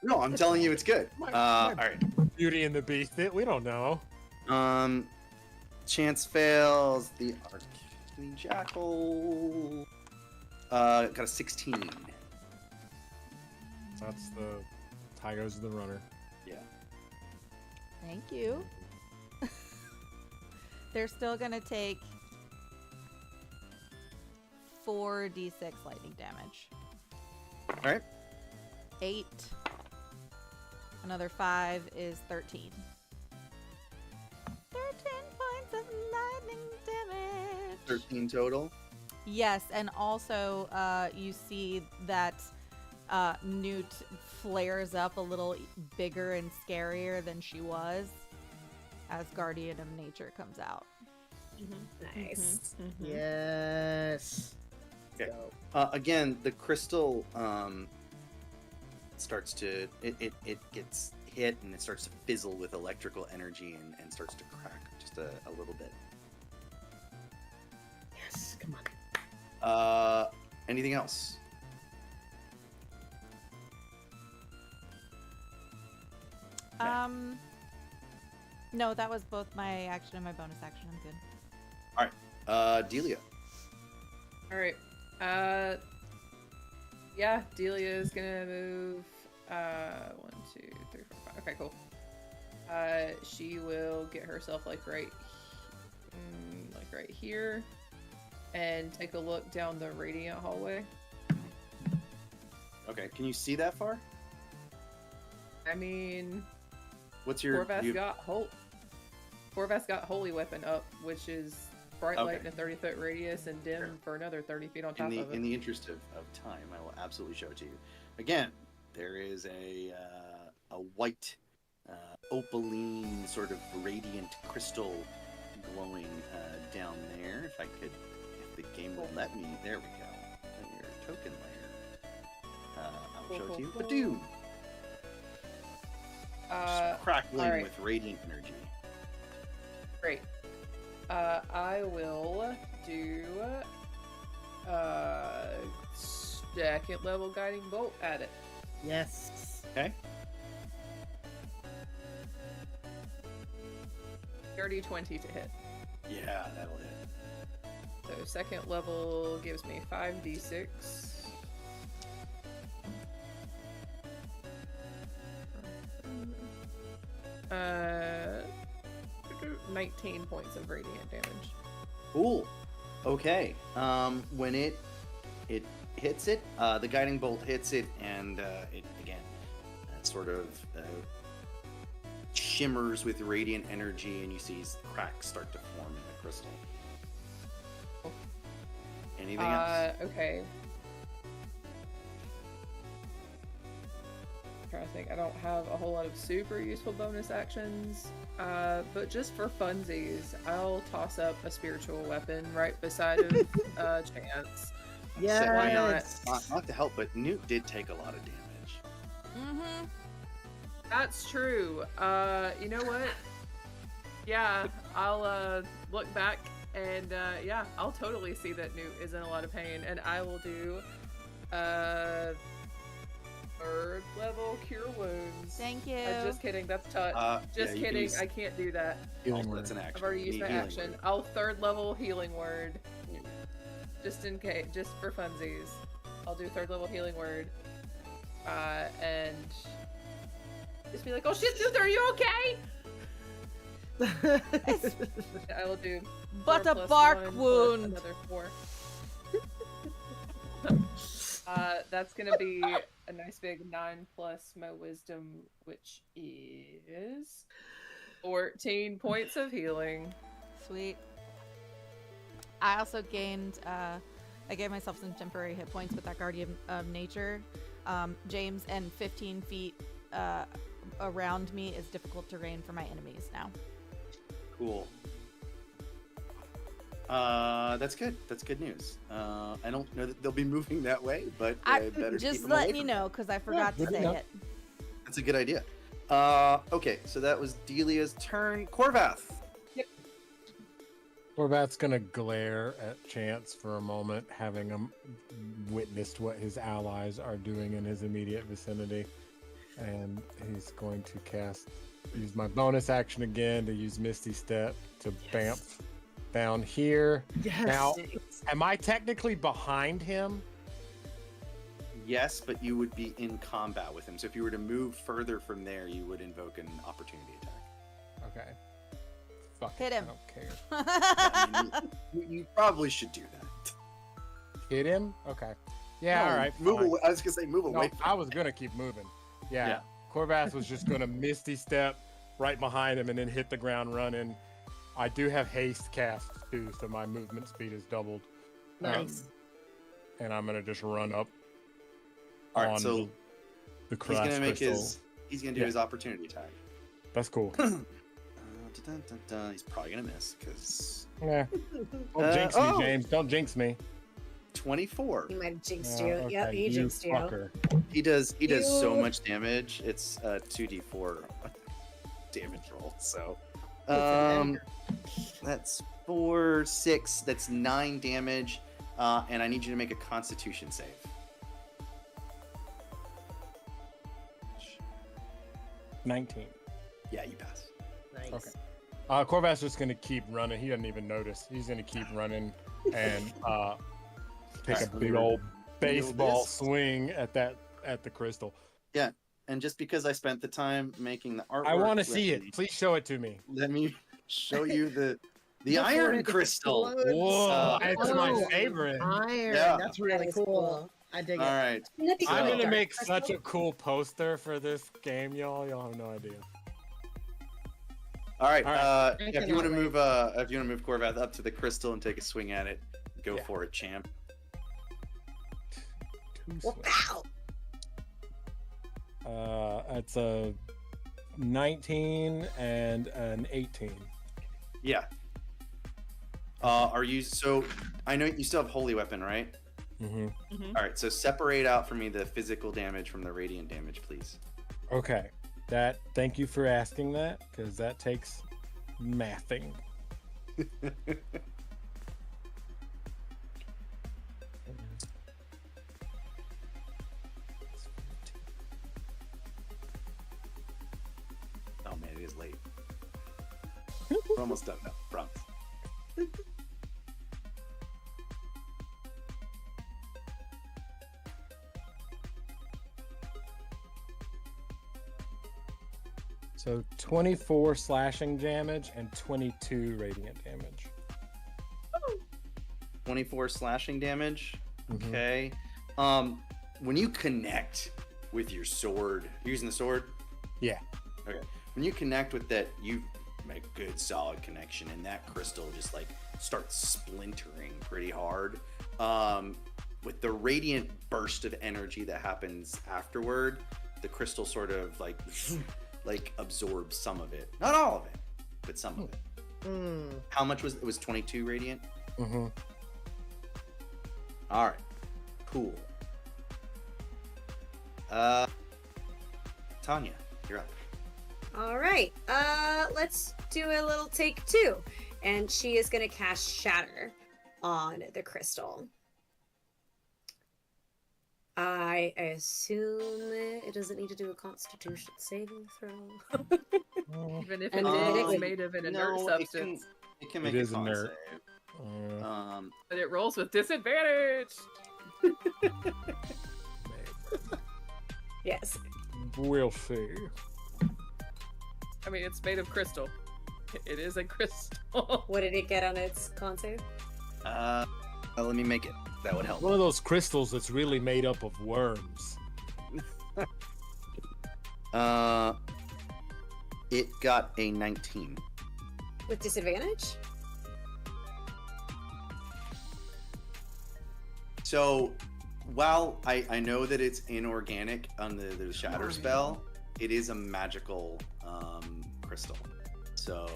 No, I'm telling you, it's good. All right. Beauty and the Beast. We don't know. Chance fails. The Arcane Jackal got a 16. That's the tie goes to the runner. Yeah. Thank you. They're still gonna take 4d6 lightning damage. All right. 8. Another 5 is 13. 13 points of lightning damage. 13 total. Yes, and also you see that Newt flares up a little bigger and scarier than she was as Guardian of Nature comes out. Nice. Yes. Okay. Again, the crystal starts to it gets hit and it starts to fizzle with electrical energy and starts to crack just a little bit. Yes. Come on. Anything else? No, that was both my action and my bonus action. I'm good. Delia. All right. Yeah, Delia is gonna move. 1, 2, 3, 4, 5. Okay, cool. She will get herself like right here, and take a look down the radiant hallway. Okay, can you see that far? I mean, What's your Corvath's got Holy Weapon up, which is bright light in Okay. a 30-foot radius and dim Sure. for another 30 feet on top of it. in the interest of time, I will absolutely show it to you. Again, there is a white opaline sort of radiant crystal glowing down there. If the game will let me, there we go. Your token layer. I'll show it to you. Badoom! Just crackling alright. with radiant energy. Great. I will do second level guiding bolt at it. Yes. Okay. Dirty 20 to hit. Yeah, that'll hit. So second level gives me 5d6. 19 points of radiant damage. Cool. Okay. When it hits it, the guiding bolt hits it, and it again sort of shimmers with radiant energy, and you see cracks start to form in the crystal. Anything else? Okay. I'm trying to think. I don't have a whole lot of super useful bonus actions. But just for funsies, I'll toss up a spiritual weapon right beside of Chance. Yeah. Why not? Not to help, but Newt did take a lot of damage. Mm-hmm. That's true. You know what? Yeah, I'll look back and yeah, I'll totally see that Newt is in a lot of pain, and I will do third level cure wounds. Thank you. I'm just kidding. That's tough. Just yeah, you can kidding. use- I can't do that. Healing Also, word. that's an action. I've already You used need my healing action. word. I'll third level healing word. Just in case, just for funsies. I'll do third level healing word. And just be like, oh shit, Luther, are you okay? I will do But 4 a plus bark 1 plus wound. Another 4. That's gonna be a nice big 9 plus my wisdom, which is 14 points of healing. Sweet. I also gained, I gave myself some temporary hit points with that Guardian of Nature. James, and 15 feet around me is difficult terrain for my enemies now. Cool. That's good. That's good news. I don't know that they'll be moving that way, but I better just keep them letting away you from know, because I forgot to say it. That's a good idea. Okay, so that was Delia's turn. Corvath. Yep. Corvath's gonna glare at Chance for a moment, having witnessed what his allies are doing in his immediate vicinity, and he's going to use my bonus action again to use Misty Step to bamf down here. Yes. Now, am I technically behind him? Yes, but you would be in combat with him. So if you were to move further from there, you would invoke an opportunity attack. Okay. Fuck Hit it, him. I don't care. Yeah, I mean, you probably should do that. Hit him? Okay. Yeah, No, all right. Move fine. away. I was gonna say move No, away. From I was gonna keep moving. Yeah. Yeah. Corvath was just gonna Misty Step right behind him and then hit the ground running. I do have haste cast too, so my movement speed is doubled. Nice. And I'm gonna just run up. All right, on so the he's crash gonna make crystal. He's gonna do Yeah. his opportunity attack. That's cool. He's probably gonna miss because Yeah. Don't jinx me, oh. James. Don't jinx me. 24. He might have jinxed you. Okay, Yep, he jinxed you. fucker. He does so You- much damage. It's a 2d4 damage roll. So It's a that's 4, 6. That's 9 damage. And I need you to make a Constitution save. 19. Yeah, you pass. Nice. Okay. Corvath's just gonna keep running. He doesn't even notice. He's gonna keep running and take a Alright, big old Feel baseball this. swing at the crystal. And just because I spent the time making the artwork, I want to let see me- it. Please show it to me. Let me show you the Before iron it crystal. explodes. Whoa, it's my Oh, favorite. Iron. Yeah. That's really That is cool. cool. I dig All it. right. Wouldn't that be I'm cool? gonna Dark make crystal? such a cool poster for this game, y'all. Y'all have no idea. All right. All right. If you want to move, Corvath up to the crystal and take a swing at it, go Yeah. for it, champ. Well, pow! It's a 19 and an 18. Yeah. Are you so? I know you still have holy weapon, right? Mm-hmm. Mhm. All right. So separate out for me the physical damage from the radiant damage, please. Okay. Thank you for asking that, because that takes mathing. Oh man, it is late. We're almost done now. Promise. So 24 slashing damage and 22 radiant damage. 24 slashing damage. Mhm. Okay. When you connect with your sword, you're using the sword? Yeah. Okay. When you connect with that, you make a good solid connection, and that crystal just like starts splintering pretty hard. With the radiant burst of energy that happens afterward, the crystal sort of like absorbs some of it. Not all of it, but some of it. Mm. How much was it? Was 22 radiant? Mm-hmm. All right. Cool. Tanya, you're up. All right. Let's do a little take two. And she is going to cast Shatter on the crystal. I assume it doesn't need to do a Constitution saving throw. Even if And it then is it- made of an inert substance, It can make It a is con inert. save. but it rolls with disadvantage. Yes. We'll see. I mean, it's made of crystal. It is a crystal. What did it get on its con save? let me make it. That would help. One of those crystals that's really made up of worms. It got a 19. With disadvantage? So, while I know that it's inorganic on the shatter spell, it is a magical crystal. So,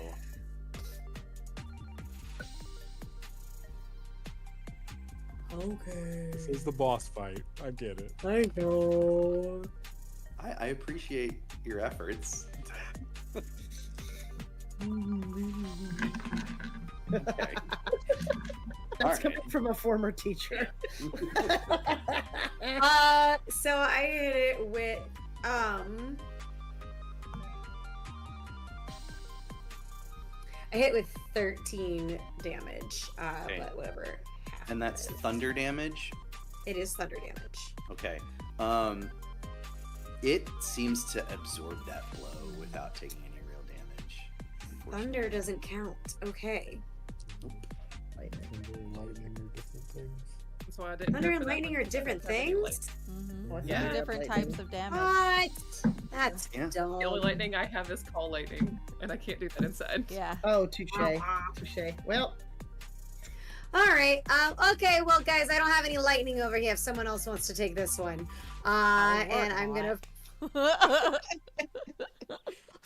Okay. This is the boss fight. I get it. I know. I appreciate your efforts. Okay. That's All coming right. from a former teacher. So I hit it with I hit with 13 damage. Okay. But whatever. half And that's it is. thunder damage. It is thunder damage. Okay. It seems to absorb that blow without taking any real damage. Thunder doesn't count. Okay. Thunder and lightning are different things. That's why I didn't. Thunder go and for that lightning one. are different That'd be like- things. Mm-hmm. Oh, I thought Yeah. you had Different lightning. types of damage. What? That's Yeah. dumb. The only lightning I have is call lightning, and I can't do that inside. Yeah. Oh, touche. Touche. Well, All right. Okay. Well, guys, I don't have any lightning over here. If someone else wants to take this one, and I'm gonna. I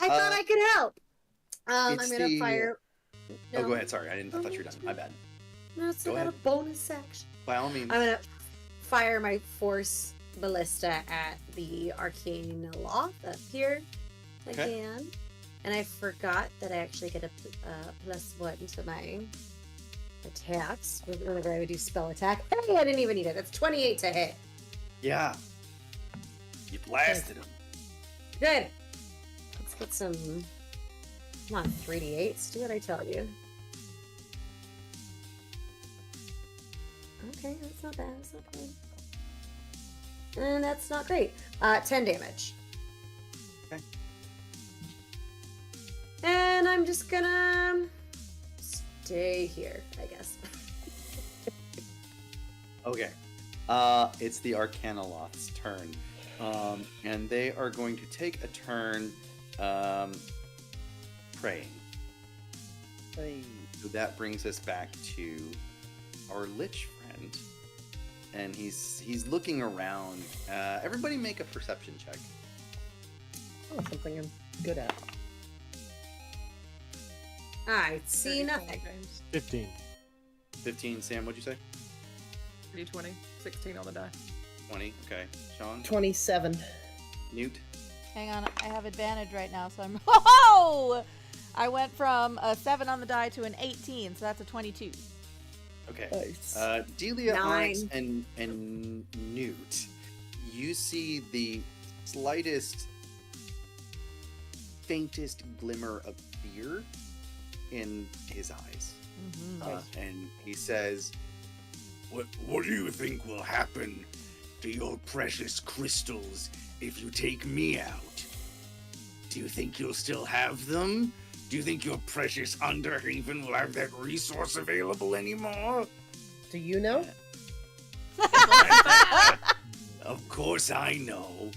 thought I could help. I'm it's gonna the- fire. Oh, go ahead. Sorry, I thought you were done. My bad. No, it's Go not a ahead. bonus action. By all means. I'm gonna fire my force ballista at the arcane loft up here Okay. again. And I forgot that I actually get a +1 to my attacks whenever I would do spell attack. Hey, I didn't even need it. It's 28 to hit. Yeah. You blasted him. Good. Let's get some. Come on, 3d8s. Do what I tell you. Okay, that's not bad. That's not bad. And that's not great. 10 damage. Okay. And I'm just gonna stay here, I guess. Okay. It's the Arcanoloth's turn. And they are going to take a turn praying. hey, So that brings us back to our Lich friend. And he's looking around. Everybody make a perception check. oh, something I'm good at. I see nothing. 15. 15, Sam, what'd you say? 20, 16 on the die. 20, okay. Sean? 27. Newt? Hang on, I have advantage right now, so I'm. Oh! I went from a 7 on the die to an 18, so that's a 22. Okay. Nice. Delia, 9. Onyx, and Newt, you see the slightest, faintest glimmer of fear in his eyes. Mm-hmm. And he says, What do you think will happen to your precious crystals if you take me out? Do you think you'll still have them? Do you think your precious Underhaven will have that resource available anymore? Do you know? Of course I know.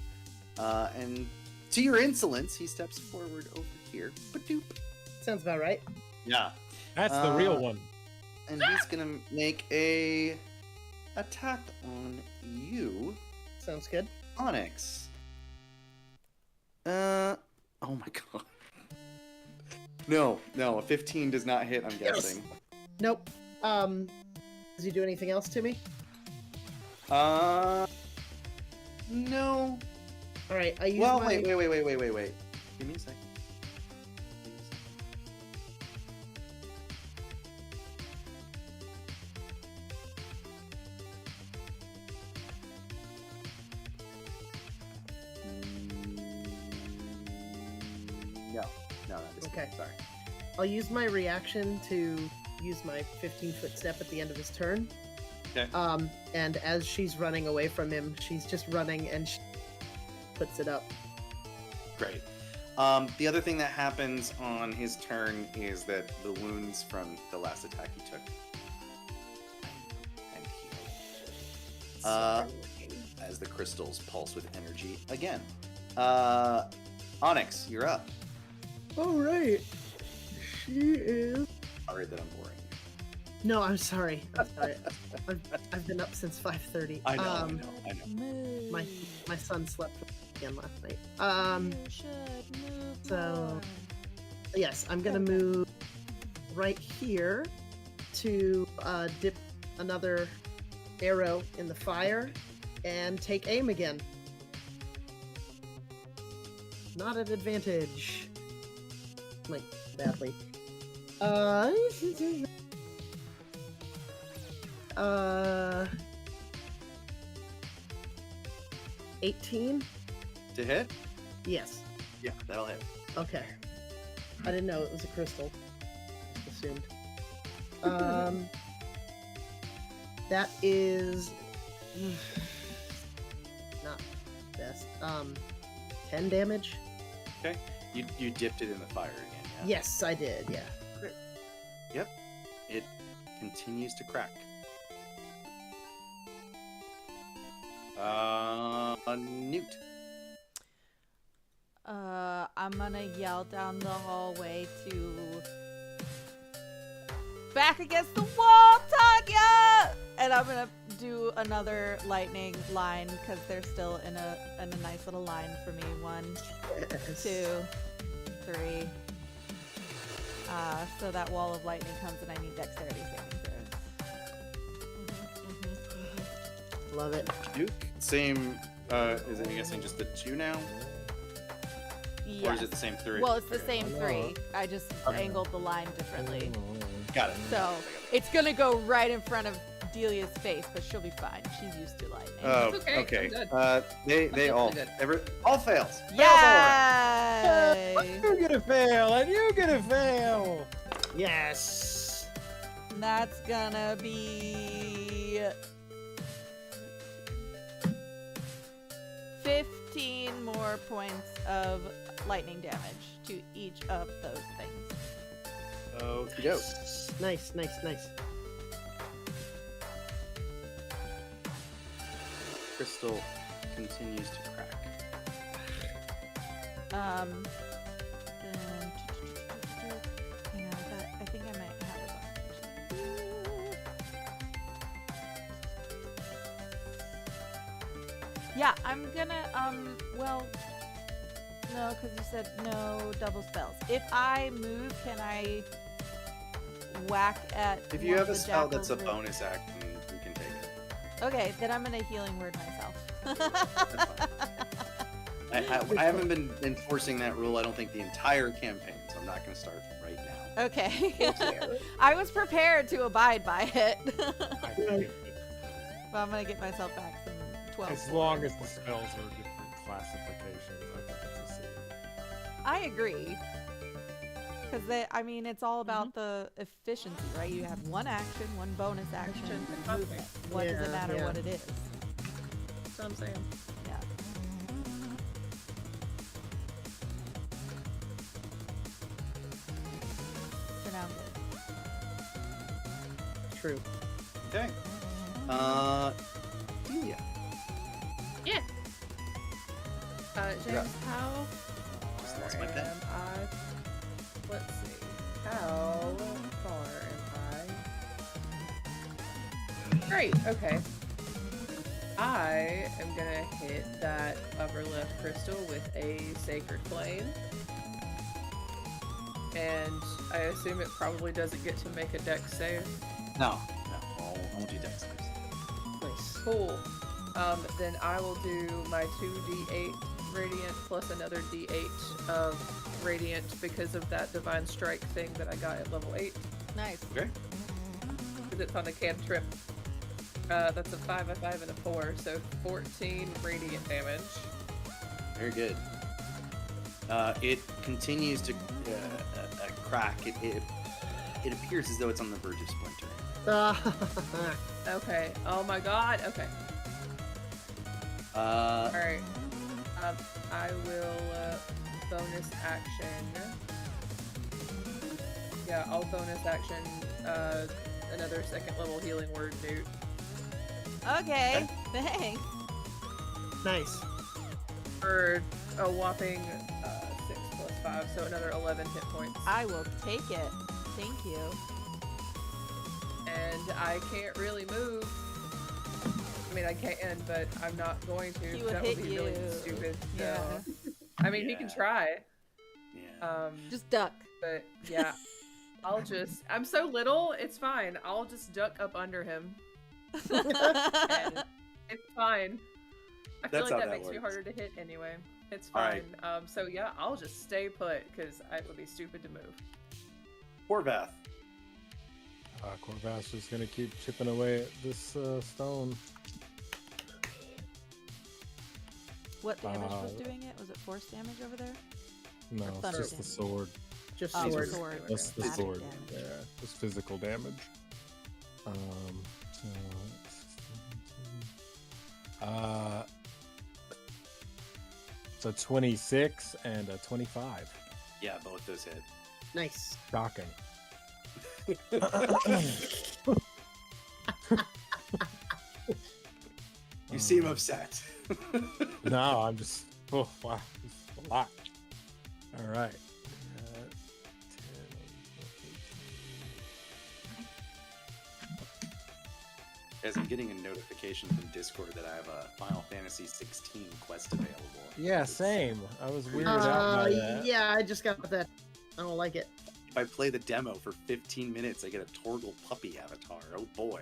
And to your insolence, he steps forward over here. Ba-doop. Sounds about right. Yeah. That's the real one. And he's gonna make a attack on you, Sounds good. Onyx. Oh my god. No, a 15 does not hit, I'm guessing. Nope. Does he do anything else to me? No. All right, I use Well, my. wait. Give me a second. No, not this Okay. time. Sorry. I'll use my reaction to use my 15-foot step at the end of his turn. Okay. And as she's running away from him, she's just running and she puts it up. Great. The other thing that happens on his turn is that the wounds from the last attack he took and heal. as the crystals pulse with energy again. Onyx, you're up. All right. She is. Sorry that I'm boring you. No, I'm sorry. I've been up since 5:30. I know. My son slept again last night. You should move So more. yes, I'm gonna move right here to dip another arrow in the fire and take aim again. Not at advantage. Like badly. 18? To hit? Yes. Yeah, that'll hit. Okay. I didn't know it was a crystal. Just assumed. That is not best. 10 damage. Okay. You dipped it in the fire again, yeah? Yes, I did. Yeah. Yep. It continues to crack. Newt. I'm gonna yell down the hallway to back against the wall, Tanya! And I'm gonna do another lightning line because they're still in a nice little line for me. 1, 2, 3. So that wall of lightning comes and I need dexterity saving throws. Love it. Duke. Same. Is it, I'm guessing, just the 2 now? Yes. Or is it the same 3? Well, it's the same 3. I just angled the line differently. Got it. So it's gonna go right in front of Delia's face, but she'll be fine. She's used to lightning. Oh, It's okay, okay. I'm They all definitely all fails. Yay! You're gonna fail, and you're gonna fail. Yes. That's gonna be 15 more points of lightning damage to each of those things. Okie doke. Nice. Crystal continues to crack. Then, hang on, I think I might have it on. Yeah, I'm gonna, well, no, because you said no double spells. If I move, can I whack at If you one have of a the spell that's a jackals with- bonus action, you can take it. Okay, then I'm gonna healing word myself. I haven't been enforcing that rule, I don't think, the entire campaign, so I'm not going to start right now. Okay. I was prepared to abide by it. But I'm gonna get myself back some 12. As long as the spells are different classifications, I think it's a C. I agree. Because it's all about the efficiency, right? You have one action, one bonus action, Efficient. movement. What does it matter what it is? That's what I'm saying. Yeah. For now, good. True. Okay. Delia. Yeah. You're up. James, how Just far lost my pen. am I? Let's see. How far am I? Great. Okay. I am gonna hit that upper left crystal with a sacred flame. And I assume it probably doesn't get to make a dex save. No. I won't do dex saves. Nice. Cool. Then I will do my 2d8 radiant plus another d8 of radiant because of that divine strike thing that I got at level 8. Nice. Okay. Because it's on the cantrip. That's a 5, a 5, and a 4, so 14 radiant damage. Very good. It continues to crack. It appears as though it's on the verge of splintering. Okay. Oh my god. Okay. Alright. I will bonus action. Yeah, I'll bonus action another second level healing word, Newt. Okay. Thanks. Nice. For a whopping 6 plus 5, so another 11 hit points. I will take it. Thank you. And I can't really move. I mean, I can, but I'm not going to. He would that hit would be really you. stupid. So. Yeah. I mean, he can try. Yeah. Just duck. But yeah, I'm so little, it's fine. I'll just duck up under him. And it's fine. I feel That's like how that that makes me works. harder to hit anyway. It's All fine. right. So yeah, I'll just stay put because it would be stupid to move. Horvath. Corvath's just gonna keep chipping away at this stone. What damage was doing it? Was it force damage over there? No, Or it's thunder just the damage? sword. Just Oh, sword. sword. That's the Magic sword. damage. Yeah, just physical damage. So 26 and a 25. Yeah, both those hit. Nice. Shocking. You seem upset. No, I'm just. Oh, wow. It's a lot. All right. 10, As I'm getting a notification from Discord that I have a Final Fantasy 16 quest available. yeah, same. I was weirded out by that. Yeah, I just got that. I don't like it. If I play the demo for 15 minutes, I get a Torgal puppy avatar. Oh boy.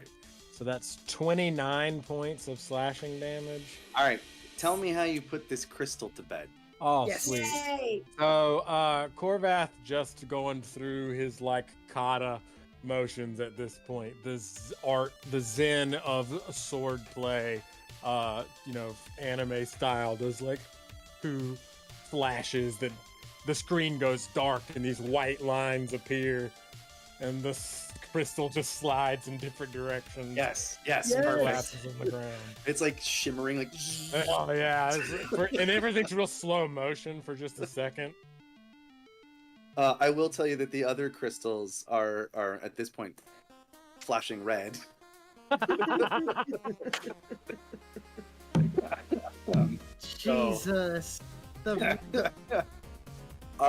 So that's 29 points of slashing damage. All right, tell me how you put this crystal to bed. Oh, Yes. sweet. Yay! So, Corvath just going through his like kata motions at this point. This art, the zen of sword play, anime style. There's like two flashes that the screen goes dark and these white lines appear, and the crystal just slides in different directions. Yes, Yes. perfect. Collapses on the ground. It's like shimmering, like. Oh yeah, and everything's real slow motion for just a second. I will tell you that the other crystals are at this point flashing red. Jesus. All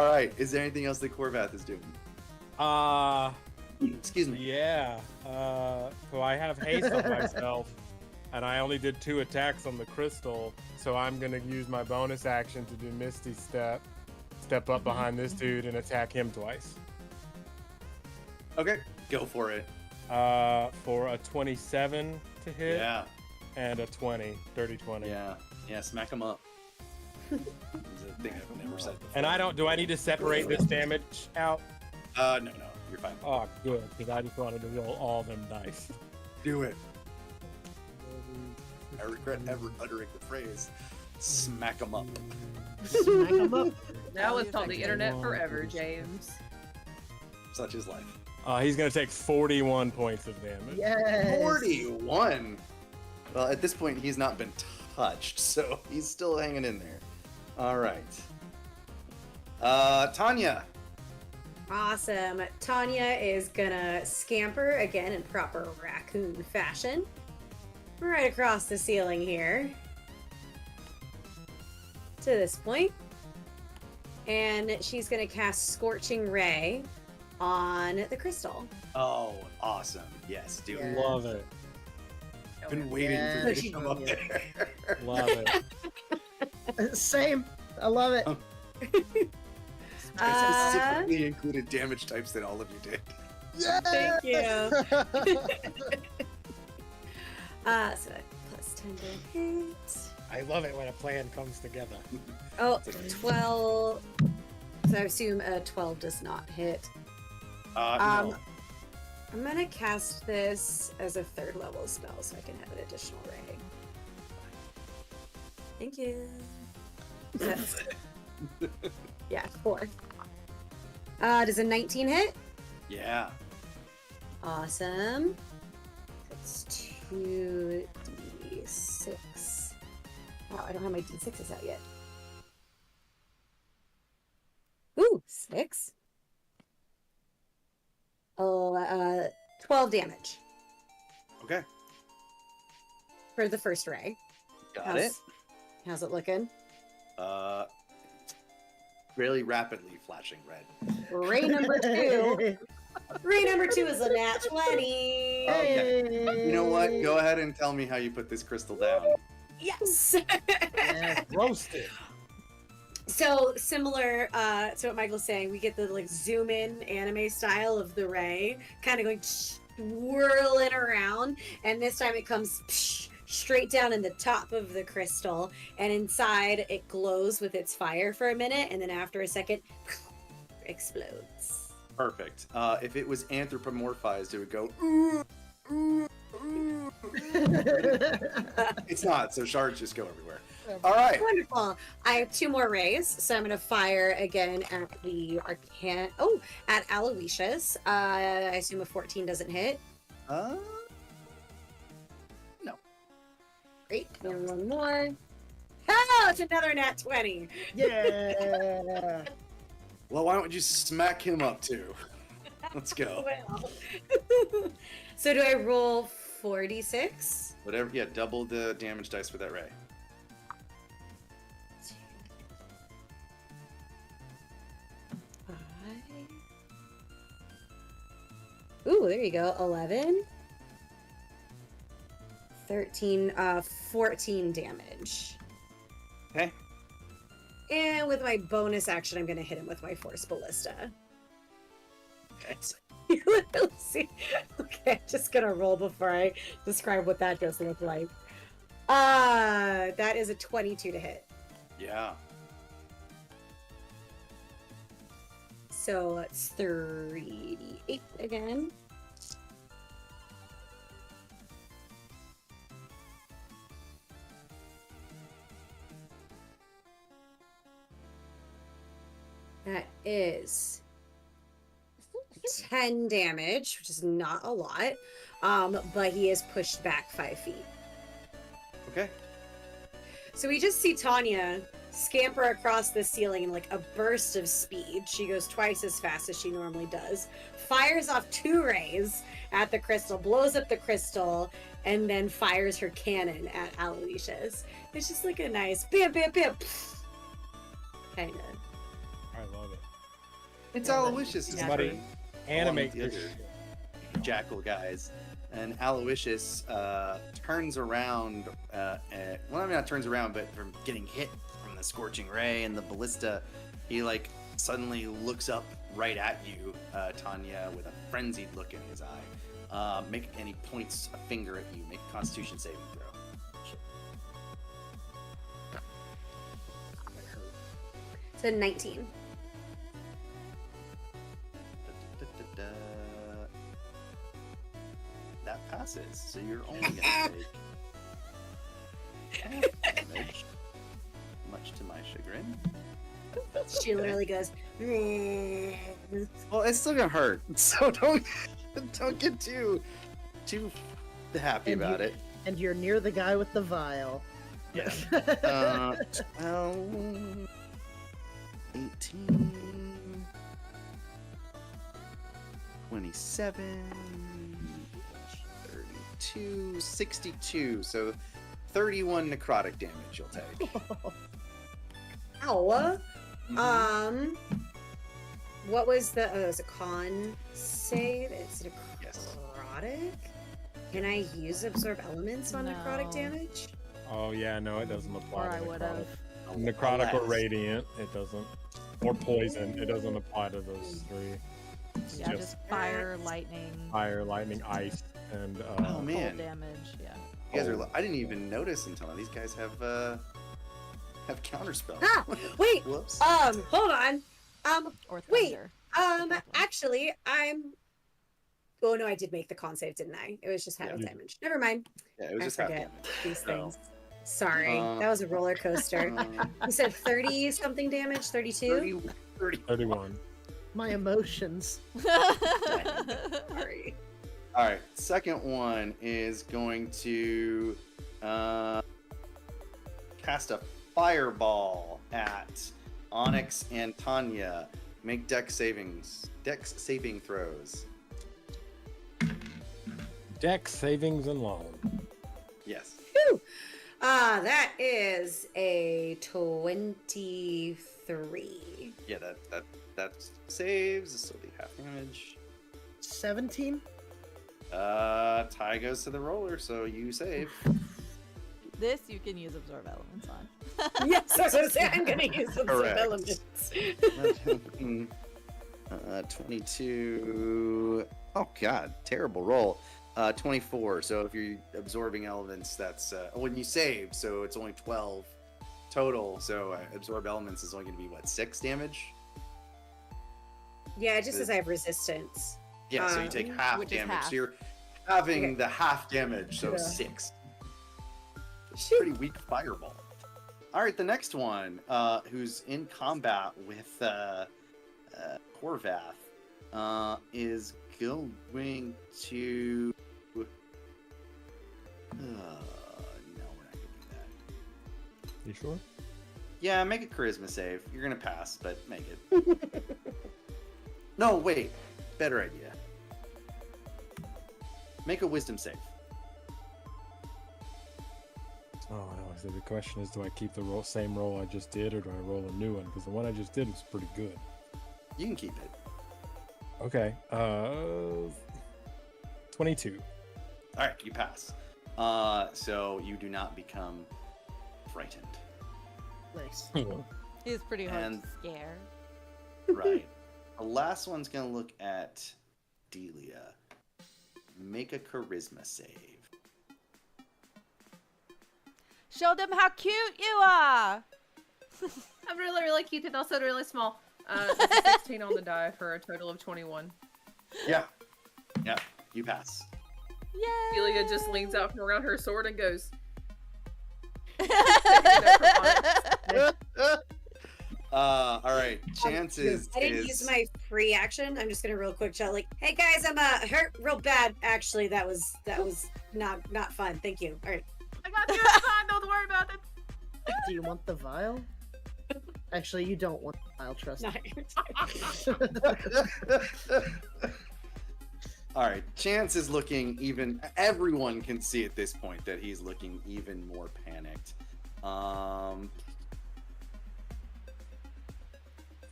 right. Is there anything else that Corvath is doing? Excuse me. Yeah. So I have haste on myself, and I only did 2 attacks on the crystal, so I'm gonna use my bonus action to do Misty Step up behind this dude and attack him twice. Okay, go for it. For a 27 to hit Yeah, and a 20, dirty 20. yeah. Smack him up. It's a thing I've never said before. And do I need to separate this damage out? No, you're fine. Oh, good, because I just wanted to roll all them dice. Do it. I regret ever uttering the phrase "smack him up." Smack 'em up. Now it's on the internet forever, James. Such is life. He's gonna take 41 points of damage. Yes. 41. Well, at this point, he's not been touched, so he's still hanging in there. All right. Tanya. Awesome. Tanya is gonna scamper again in proper raccoon fashion. Right across the ceiling here. To this point. And she's gonna cast Scorching Ray on the crystal. Oh, awesome. Yes, do it. Love it. Been waiting for you to Yeah. come up there. Love it. Same. I love it. I specifically included damage types that all of you did. Thank you. So that plus 10 to hit. I love it when a plan comes together. Oh, 12. So I assume a 12 does not hit. No. I'm gonna cast this as a 3rd level spell so I can have an additional ray. Thank you. That's, yeah, 4. Does a 19 hit? Yeah. Awesome. That's 2d6. Oh, I don't have my d6s out yet. Ooh, 6. Oh, 12 damage. Okay. for the first ray. Got it. How's it looking? Really rapidly flashing red. Ray number 2. Ray number 2 is a nat 20. Okay. You know what? Go ahead and tell me how you put this crystal down. Yes. Roasted. So similar to what Michael's saying, we get the like zoom in anime style of the ray, kind of going whirling around, and this time it comes straight down in the top of the crystal, and inside it glows with its fire for a minute, and then after a second, explodes. Perfect. If it was anthropomorphized, it would go. It's not, so shards just go everywhere. All right. Wonderful. I have 2 more rays, so I'm going to fire again at the at Aloysius. I assume a 14 doesn't hit. No. Great. And one more. Oh, it's another nat 20. Yeah. Well, why don't you smack him up too? Let's go. Well. So do I roll 46? Whatever. Yeah, double the damage dice for that ray. Ooh, there you go. 11. 13, 14 damage. Okay. And with my bonus action, I'm going to hit him with my Force Ballista. Okay. You literally see. Okay, I'm just going to roll before I describe what that does look like. That is a 22 to hit. Yeah. So it's 38 again. That is 10 damage, which is not a lot, but he is pushed back 5 feet. Okay. So we just see Tanya scamper across the ceiling in like a burst of speed. She goes twice as fast as she normally does, fires off 2 rays at the crystal, blows up the crystal, and then fires her cannon at Aloysius. It's just like a nice bam, bam, bam, kind of. I love it. It's Aloysius' Somebody turn. animate Along with this the shit. other jackal guys. And Aloysius turns around. Not turns around, but from getting hit from the scorching ray and the ballista, he like suddenly looks up right at you, Tanya, with a frenzied look in his eye. And he points a finger at you. Make a Constitution saving throw. So 19. That passes, so you're only gonna take half damage, much to my chagrin. That's She okay. literally goes. Well, it's still gonna hurt, so don't get too happy And about it. And you're near the guy with the vial. Yeah. 12, 18, 27, 32, 62. So 31 necrotic damage you'll take. Ow. Mhm. What was the? Oh, it was a con save. It's Yes. necrotic. Can I use absorb elements on necrotic No. damage? Oh yeah, no, it doesn't apply Or to I would have. necrotic or Alas. radiant. It doesn't. Or poison. It doesn't apply to those 3. It's Yeah, just just fire, lightning, fire, lightning, ice, and Oh cold man, damage. Yeah. you guys are. I didn't even notice until now. These guys have counterspell. Ah, wait. Whoops. Hold on. Or Wait, thunder. actually, Oh no, I did make the con save, didn't I? It was just half Yeah. damage. Never mind. Yeah, it was I just half forget damage. these So, things. Sorry, Uh, that was a roller coaster. You said 30 something damage, 32. 30. 31. My emotions. Sorry. All right, second one is going to cast a fireball at Onyx and Tanya. Make dex saving throws. Dex savings and loan. Yes. That is a 23. Yeah, that saves. This will be half damage. 17. Tie goes to the roller, so you save. This you can use absorb elements on. Yes, I was going to say I'm going to use some Correct. elements. 22. Oh god, terrible roll. 24. So if you're absorbing elements, that's when you save, so it's only 12 total. So absorb elements is only going to be what, 6 damage? Yeah, it just says I have resistance. Yeah, so you take half which is damage. half. So you're having Okay. the half damage, so Yeah. 6. It's a pretty weak fireball. All right, the next one, who's in combat with Korvath, is going to. No, we're not gonna do that. You sure? Yeah, make a charisma save. You're gonna pass, but make it. No, wait. Better idea. Make a wisdom save. Oh no! So the question is, do I keep the same roll I just did, or do I roll a new one? Because the one I just did was pretty good. You can keep it. Okay. 22. All right, you pass. So you do not become frightened. Nice. It's pretty hard And- to scare. Right. The last one's gonna look at Delia. Make a charisma save. Show them how cute you are. I'm really, really cute and also really small. That's a 16 on the die for a total of 21. Yeah. Yeah. You pass. Yay! Delia just leans out from around her sword and goes. All right. Chances I didn't is use my free action. I'm just gonna real quick chat like, hey guys, I'm hurt real bad. Actually, that was not fun. Thank you. All right. I got you. It's fine. Don't worry about it. Do you want the vial? Actually, you don't want the vial, trust me. All right. Chance is looking even. Everyone can see at this point that he's looking even more panicked.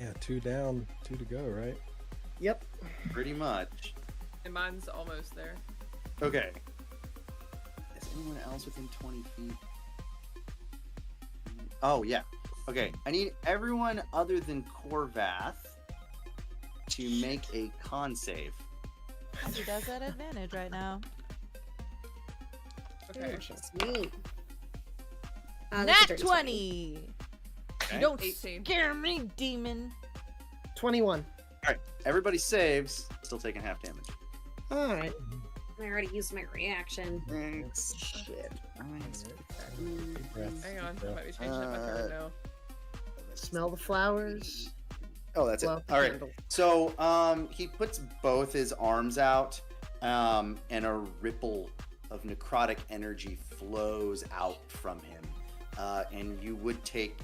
Yeah, 2 down, 2 to go, right? Yep. Pretty much. And mine's almost there. Okay. Is anyone else within 20 feet? Oh, yeah. Okay. I need everyone other than Korvath to make a con save. He does at advantage right now. Okay. It's me. Nat 20. Okay. You don't 18. scare me, demon. 21. All right. Everybody saves. Still taking half damage. All right. I already used my reaction. Thanks. Shit. Deep breath, Hang on. deep I breath. might be changing up my turn now. Smell the flowers. Oh, that's it. Blow out the All right. candle. So, he puts both his arms out, and a ripple of necrotic energy flows out from him. And you would take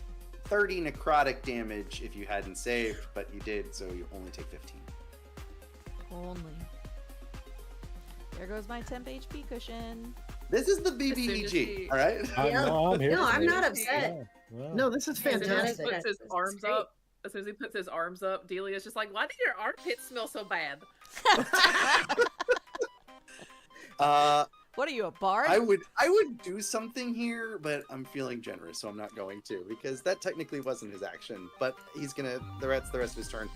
30 necrotic damage if you hadn't saved, but you did, so you only take 15. Only. There goes my temp HP cushion. This is the soon as BBBG, he- all right? I'm here No, for I'm it. not upset. Yeah, well, No, this is As soon as he fantastic. puts his This is arms great. up, as soon as he puts his arms up, Delia's just like, why do your armpits smell so bad? What are you, a bard? I would do something here, but I'm feeling generous, so I'm not going to, because that technically wasn't his action. But he's gonna the rest of his turn.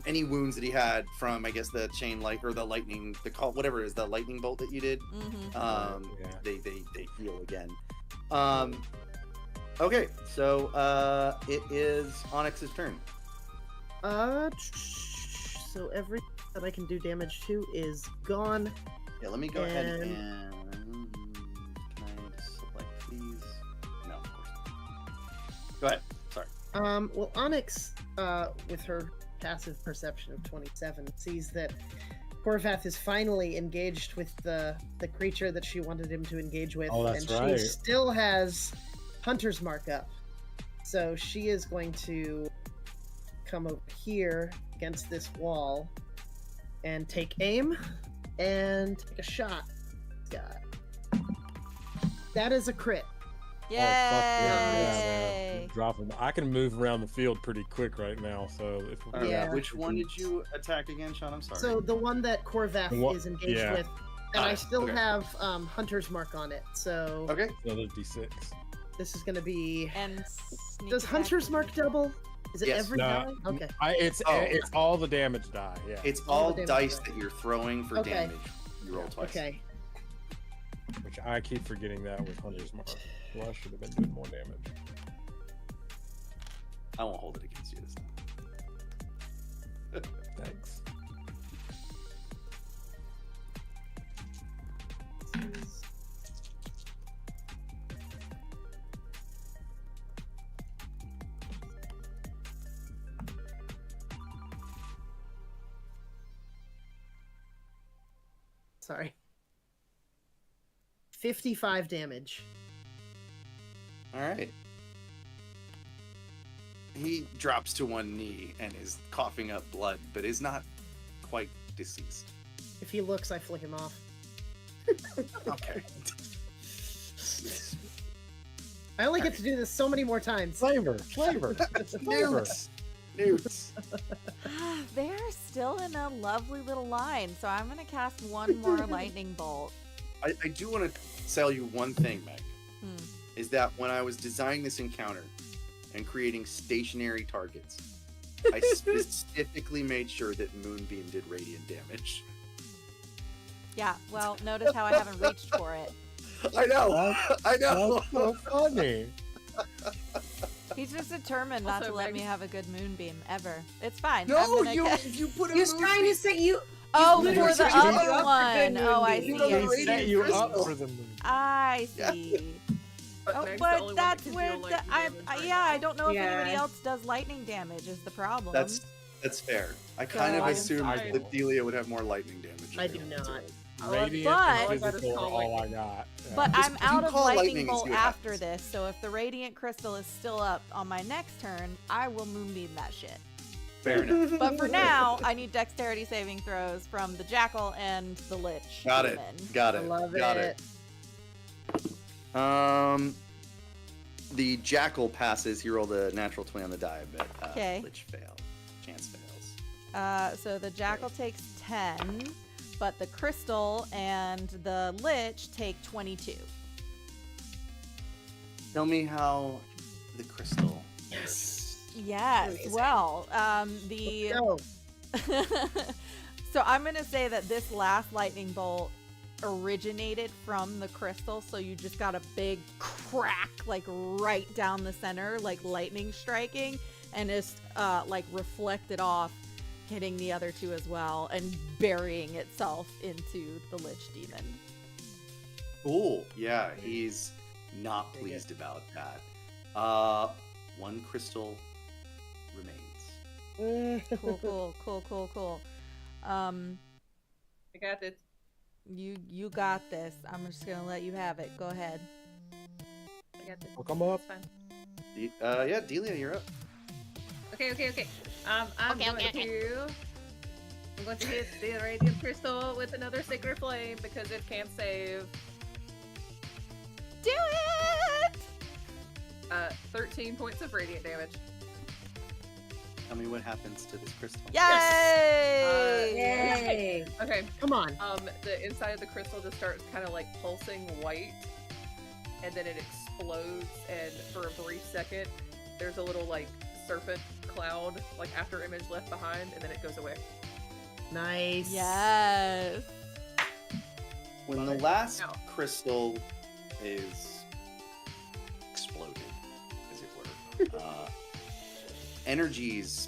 Any wounds that he had from, I guess, the chain light or the lightning, whatever it is, the lightning bolt that you did, Mm-hmm. Yeah. they heal again. Okay, so it is Onyx's turn. So every that I can do damage to is gone. Yeah, let me go ahead And- and can I select these? No, of course not. Go ahead. Sorry. Well, Onyx, with her passive perception of 27, sees that Korvath is finally engaged with the creature that she wanted him to engage with, Oh, that's and right. she still has Hunter's Mark up. So she is going to come over here against this wall and take aim and take a shot. God. That is a crit. Yay! Oh, fuck yeah, man. Dropping. I can move around the field pretty quick right now, so if Yeah. Which one did you attack again, Sean? I'm sorry. So the one that Corvath is engaged with, and I still have Hunter's Mark on it. So Okay. Another D6. this is going to be. And Does Hunter's Mark double? Is it Yes. every No, die? Okay. It's all the damage die. Yeah. It's All all the damage dice die. that you're throwing for Okay. damage. You roll twice. Okay. Which I keep forgetting that with Hunter's Mark. Well, I should have been doing more damage. I won't hold it against you this time. Thanks. Sorry. 55 damage. All right. He drops to one knee and is coughing up blood, but is not quite deceased. If he looks, I flick him off. Okay. I only get to do this so many more times. Flavor. Newts. Newts. They're still in a lovely little line, so I'm gonna cast one more lightning bolt. I do want to tell you one thing, Meg. Hmm. Is that when I was designing this encounter and creating stationary targets, I specifically made sure that Moonbeam did radiant damage. Yeah, well, notice how I haven't reached for it. I know. I know. That's so funny. He's just determined not Also, to let me Megan- have a good moonbeam ever. It's fine. I'm No, gonna you put a He was trying to say you. Oh, you for literally the set you up other for one. good Oh, I moonbeam. see. You I know, He see. set you up crystal. for the movie. I see. But Oh, Meg's the but only one that's that can where deal the, lightning I damage right yeah, now. I don't know if Yeah. anybody else does lightning damage is the problem. That's fair. I kind of So- assumed I- that Delia would have more lightning damage. I do not. Radiant But- and physical are all I got. But Yeah. I'm out of call lightning lightning and bolt see what after happens. this, so if the radiant crystal is still up on my next turn, I will moonbeam that shit. Fair enough. But for now, I need dexterity saving throws from the jackal and the lich. Got it. demon. Got I it. love Got it. it. The jackal passes. He rolled a natural 20 on the die, but Okay. Lich fail. Chance fails. So the jackal takes 10, but the crystal and the lich take 22. Tell me how the crystal. Yes. Yes. Amazing. Well, the Go. so I'm gonna say that this last lightning bolt originated from the crystal, so you just got a big crack like right down the center, like lightning striking, and it's like reflected off, hitting the other two as well and burying itself into the lich demon. Cool. Yeah, he's not pleased about that. One crystal remains. Cool. I got this. You got this. I'm just gonna let you have it. Go ahead. I got this. Well, come up. It's fine. Yeah, Delia, you're up. Okay. I'm going to hit the radiant crystal with another sacred flame because it can't save. Do it! 13 points of radiant damage. Tell me what happens to this crystal. Yay! Yay! Okay. Come on. The inside of the crystal just starts kind of like pulsing white, and then it explodes. And for a brief second, there's a little like serpent cloud, like after image left behind, and then it goes away. Nice. Yes. When the last Ow. crystal is exploded, as it were,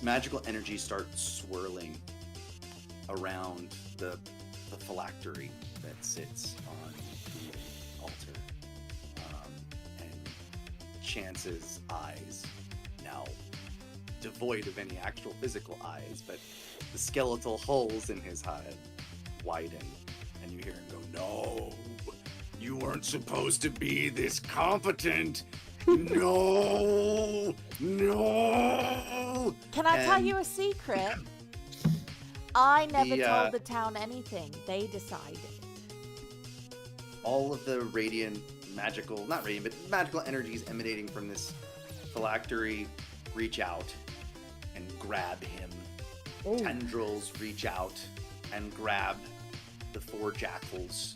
magical energies start swirling around the phylactery that sits on the altar. And Chance's eyes, now devoid of any actual physical eyes, but the skeletal holes in his head widen, and you hear him go, "No, you weren't supposed to be this competent. No, no." Can I tell And you a secret? I never The, told the town anything. They decided. all of the radiant magical, not rain, but magical energies emanating from this phylactery reach out and grab him. Oh. Tendrils reach out and grab the 4 jackals.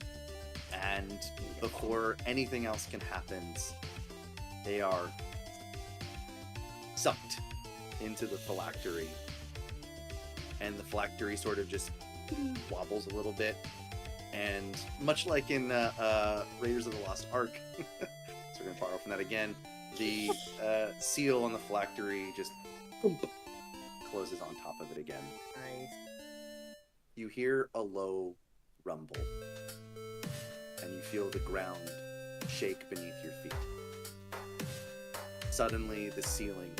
And before anything else can happen, they are sucked into the phylactery. And the phylactery sort of just wobbles a little bit. And much like in Raiders of the Lost Ark, so we're going to borrow from that again, the seal on the phylactery just closes on top of it again. Nice. You hear a low rumble, and you feel the ground shake beneath your feet. Suddenly, the ceiling,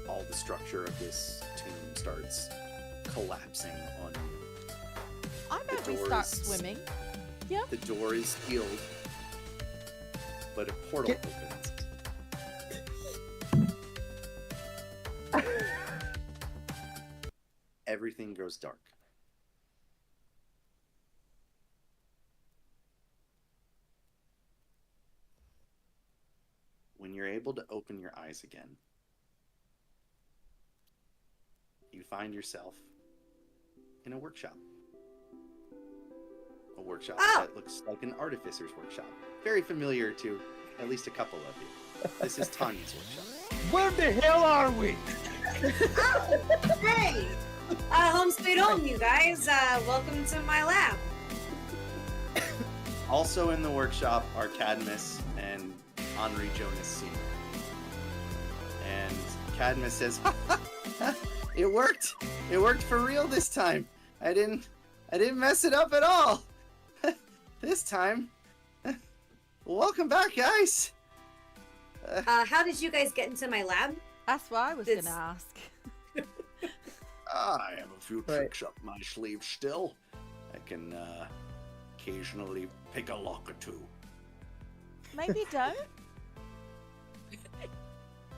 all the structure of this tomb starts collapsing on you. I bet we start swimming. Yeah. The door is sealed, but a portal opens. Everything goes dark. When you're able to open your eyes again, you find yourself in a workshop. A workshop that looks like an artificer's workshop. Very familiar to at least a couple of you. This is Tanya's workshop. Where the hell are we? Hey! Home sweet home, you guys. Welcome to my lab. Also in the workshop are Cadmus and Henri Jonas Sr. And Cadmus says, "It worked! It worked for real this time. I didn't mess it up at all. This time. Welcome back, guys." How did you guys get into my lab? That's what I was going to ask. I have a few tricks up my sleeve still. I can occasionally pick a lock or two. Maybe don't.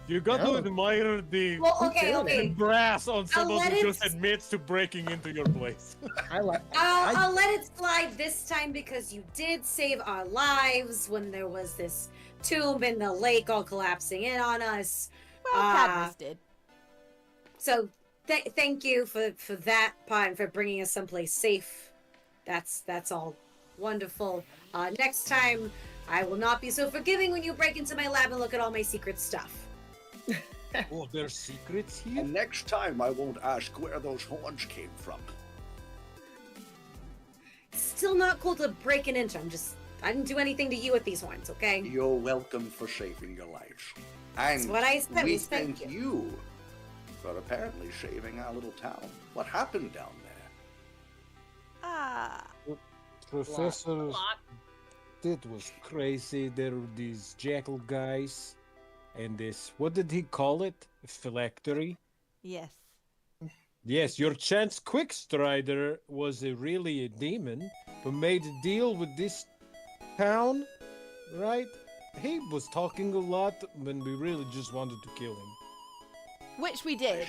You got to admire the brass on someone who just admits to breaking into your place. I'll let it slide this time because you did save our lives when there was this tomb in the lake all collapsing in on us. Well, Cadmus did. So thank you for that part and for bringing us someplace safe. That's all wonderful. Next time, I will not be so forgiving when you break into my lab and look at all my secret stuff. Oh, there's secrets here? And next time I won't ask where those horns came from. Still not cool to break and enter. I didn't do anything to you with these horns, okay? You're welcome for saving your lives. And that's what I said. We thank you for apparently saving our little town. What happened down there? Professor, that was crazy. There were these jackal guys. And this, what did he call it? Phylactery? Yes. Yes, your Chance Quickstrider was really a demon who made a deal with this town, right? He was talking a lot when we really just wanted to kill him. Which we did.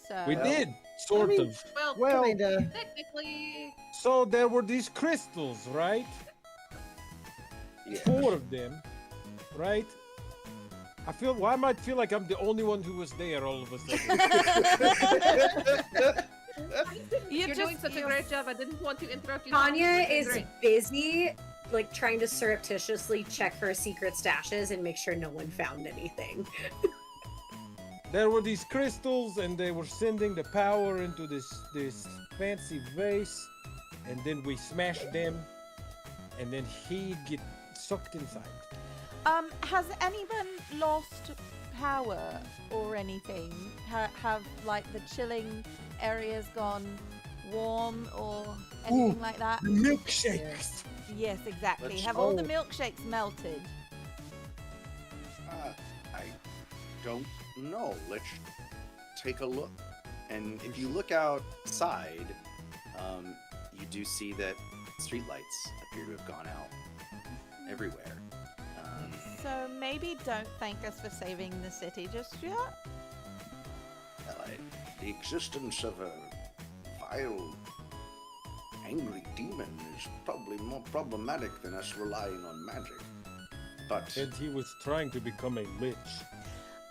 So we did, sort of. Well, technically. So there were these crystals, right? Yes. 4 of them, right? I might feel like I'm the only one who was there all of a sudden. You're doing such a great job. I didn't want to interrupt you. Tanya is busy, like, trying to surreptitiously check her secret stashes and make sure no one found anything. There were these crystals, and they were sending the power into this fancy vase, and then we smashed them, and then he'd get sucked inside. Has anyone lost power or anything? Have like the chilling areas gone warm or anything like that? Milkshakes! Yes, exactly. Have all the milkshakes melted? I don't know. Let's take a look. And if you look outside, you do see that streetlights appear to have gone out everywhere. So maybe don't thank us for saving the city just yet? The existence of a vile angry demon is probably more problematic than us relying on magic. But And he was trying to become a lich.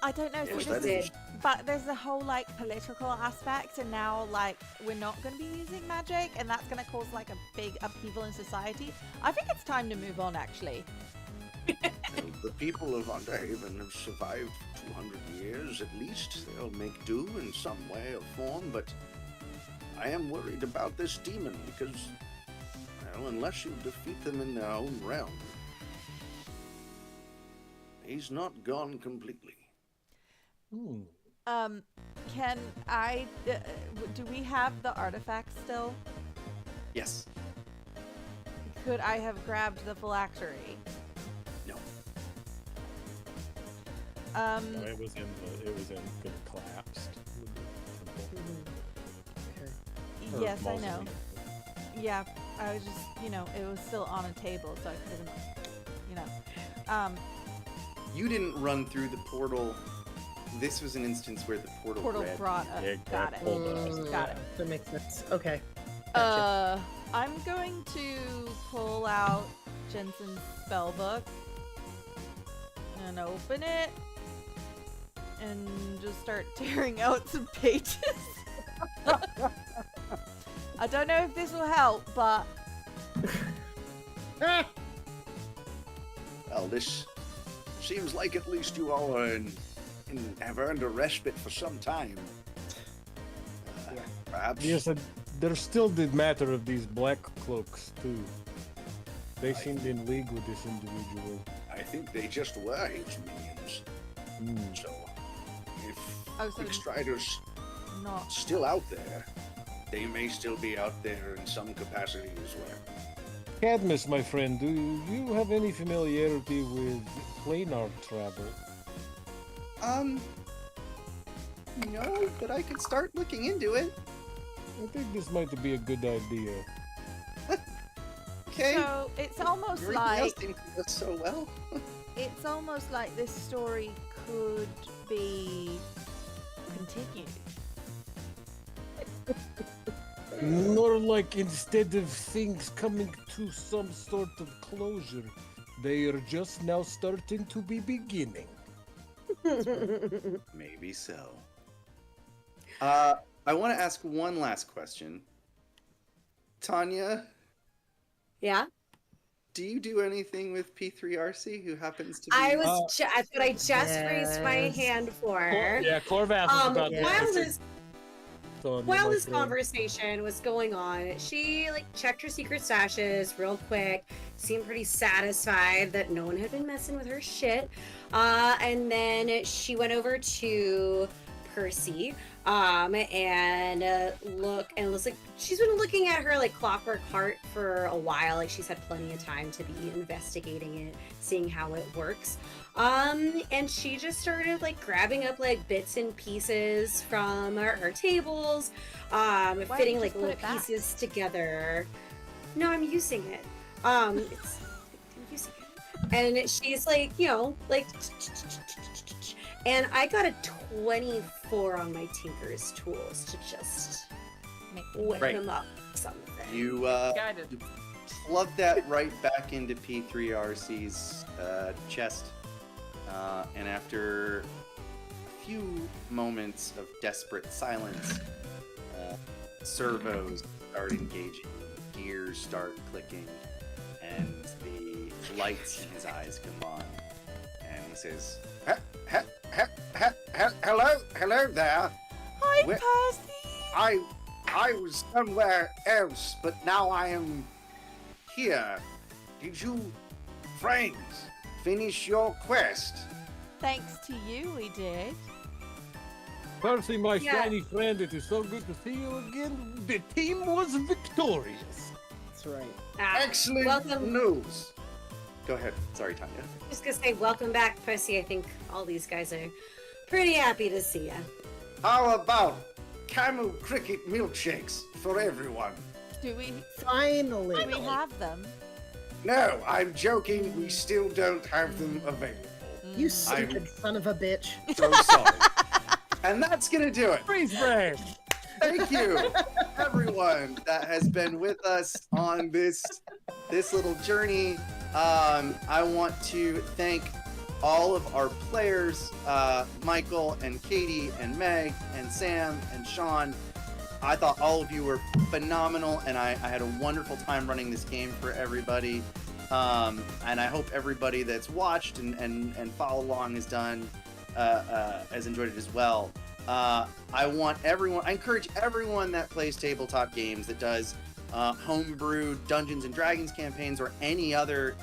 I don't know. Yes, So that this is- but there's a whole like political aspect, and now like we're not going to be using magic, and that's going to cause like a big upheaval in society. I think it's time to move on, actually. the people of Underhaven have survived 200 years at least. They'll make do in some way or form, but I am worried about this demon because, well, unless you defeat them in their own realm, he's not gone completely. Can I? Do we have the artifact still? Yes. Could I have grabbed the phylactery? No. No, it was it collapsed. Okay. Or Yes, I know. mausoleum. Yeah, I was just, it was still on a table, so I could have, You didn't run through the portal. This was an instance where the portal read. brought up. Yeah, Got it. pulled us. Got it. That makes sense. Okay. Gotcha. I'm going to pull out Jensen's spell book and open it and just start tearing out some pages. I don't know if this will help, but Ah! Well, this seems like at least you all are have earned a respite for some time. Perhaps. Yes, and there's still the matter of these black cloaks too. They seemed in league with this individual. I think they just were his minions. So, if so Quickstrider's not. still out there, they may still be out there in some capacity as well. Cadmus, my friend, do you have any familiarity with planar travel? No, but I could start looking into it. I think this might be a good idea. Okay. So it's almost Everything else like seems to go so well. it's almost like this story could be continued. More like instead of things coming to some sort of closure, they are just now starting to be beginning. Maybe so. I want to ask one last question. Tanya, Yeah. do you do anything with P3RC who happens to be... That's what I just raised my Yes. hand for. Yeah, Corvath is about yeah. While this conversation was going on, she checked her secret stashes real quick, seemed pretty satisfied that no one had been messing with her shit. And then she went over to Percy and looks like she's been looking at her clockwork heart for a while. She's had plenty of time to be investigating it, seeing how it works. And she just started grabbing up bits and pieces from her tables, fitting don't you just put little it back? pieces together. No, I'm using it. I'm using it. And she's and I got a 24 on my Tinker's tools to just whip Right. him up something. You Guided. plug that right back into P3RC's chest, and after a few moments of desperate silence, servos start engaging, gears start clicking, and the lights in his eyes come on, and he says, hello there. Hi, Where- Percy! I was somewhere else, but now I am here. Did you, friends, finish your quest? Thanks to you, we did. Percy, my Yeah. shiny friend, it is so good to see you again. The team was victorious. That's right. Excellent Welcome. news. Go ahead. Sorry, Tanya. Just gonna say welcome back, Percy. I think all these guys are pretty happy to see you. How about camel cricket milkshakes for everyone? Do we Finally. have them? No, I'm joking. We still don't have them available. You stupid son of a bitch. So sorry. And that's gonna do it. Freeze frame. Thank you. everyone that has been with us on this little journey. I want to thank all of our players, Michael and Katie and Meg and Sam and Sean. I thought all of you were phenomenal, and I had a wonderful time running this game for everybody. And I hope everybody that's watched and follow along has enjoyed it as well. I encourage everyone that plays tabletop games, that does homebrew Dungeons and Dragons campaigns or any other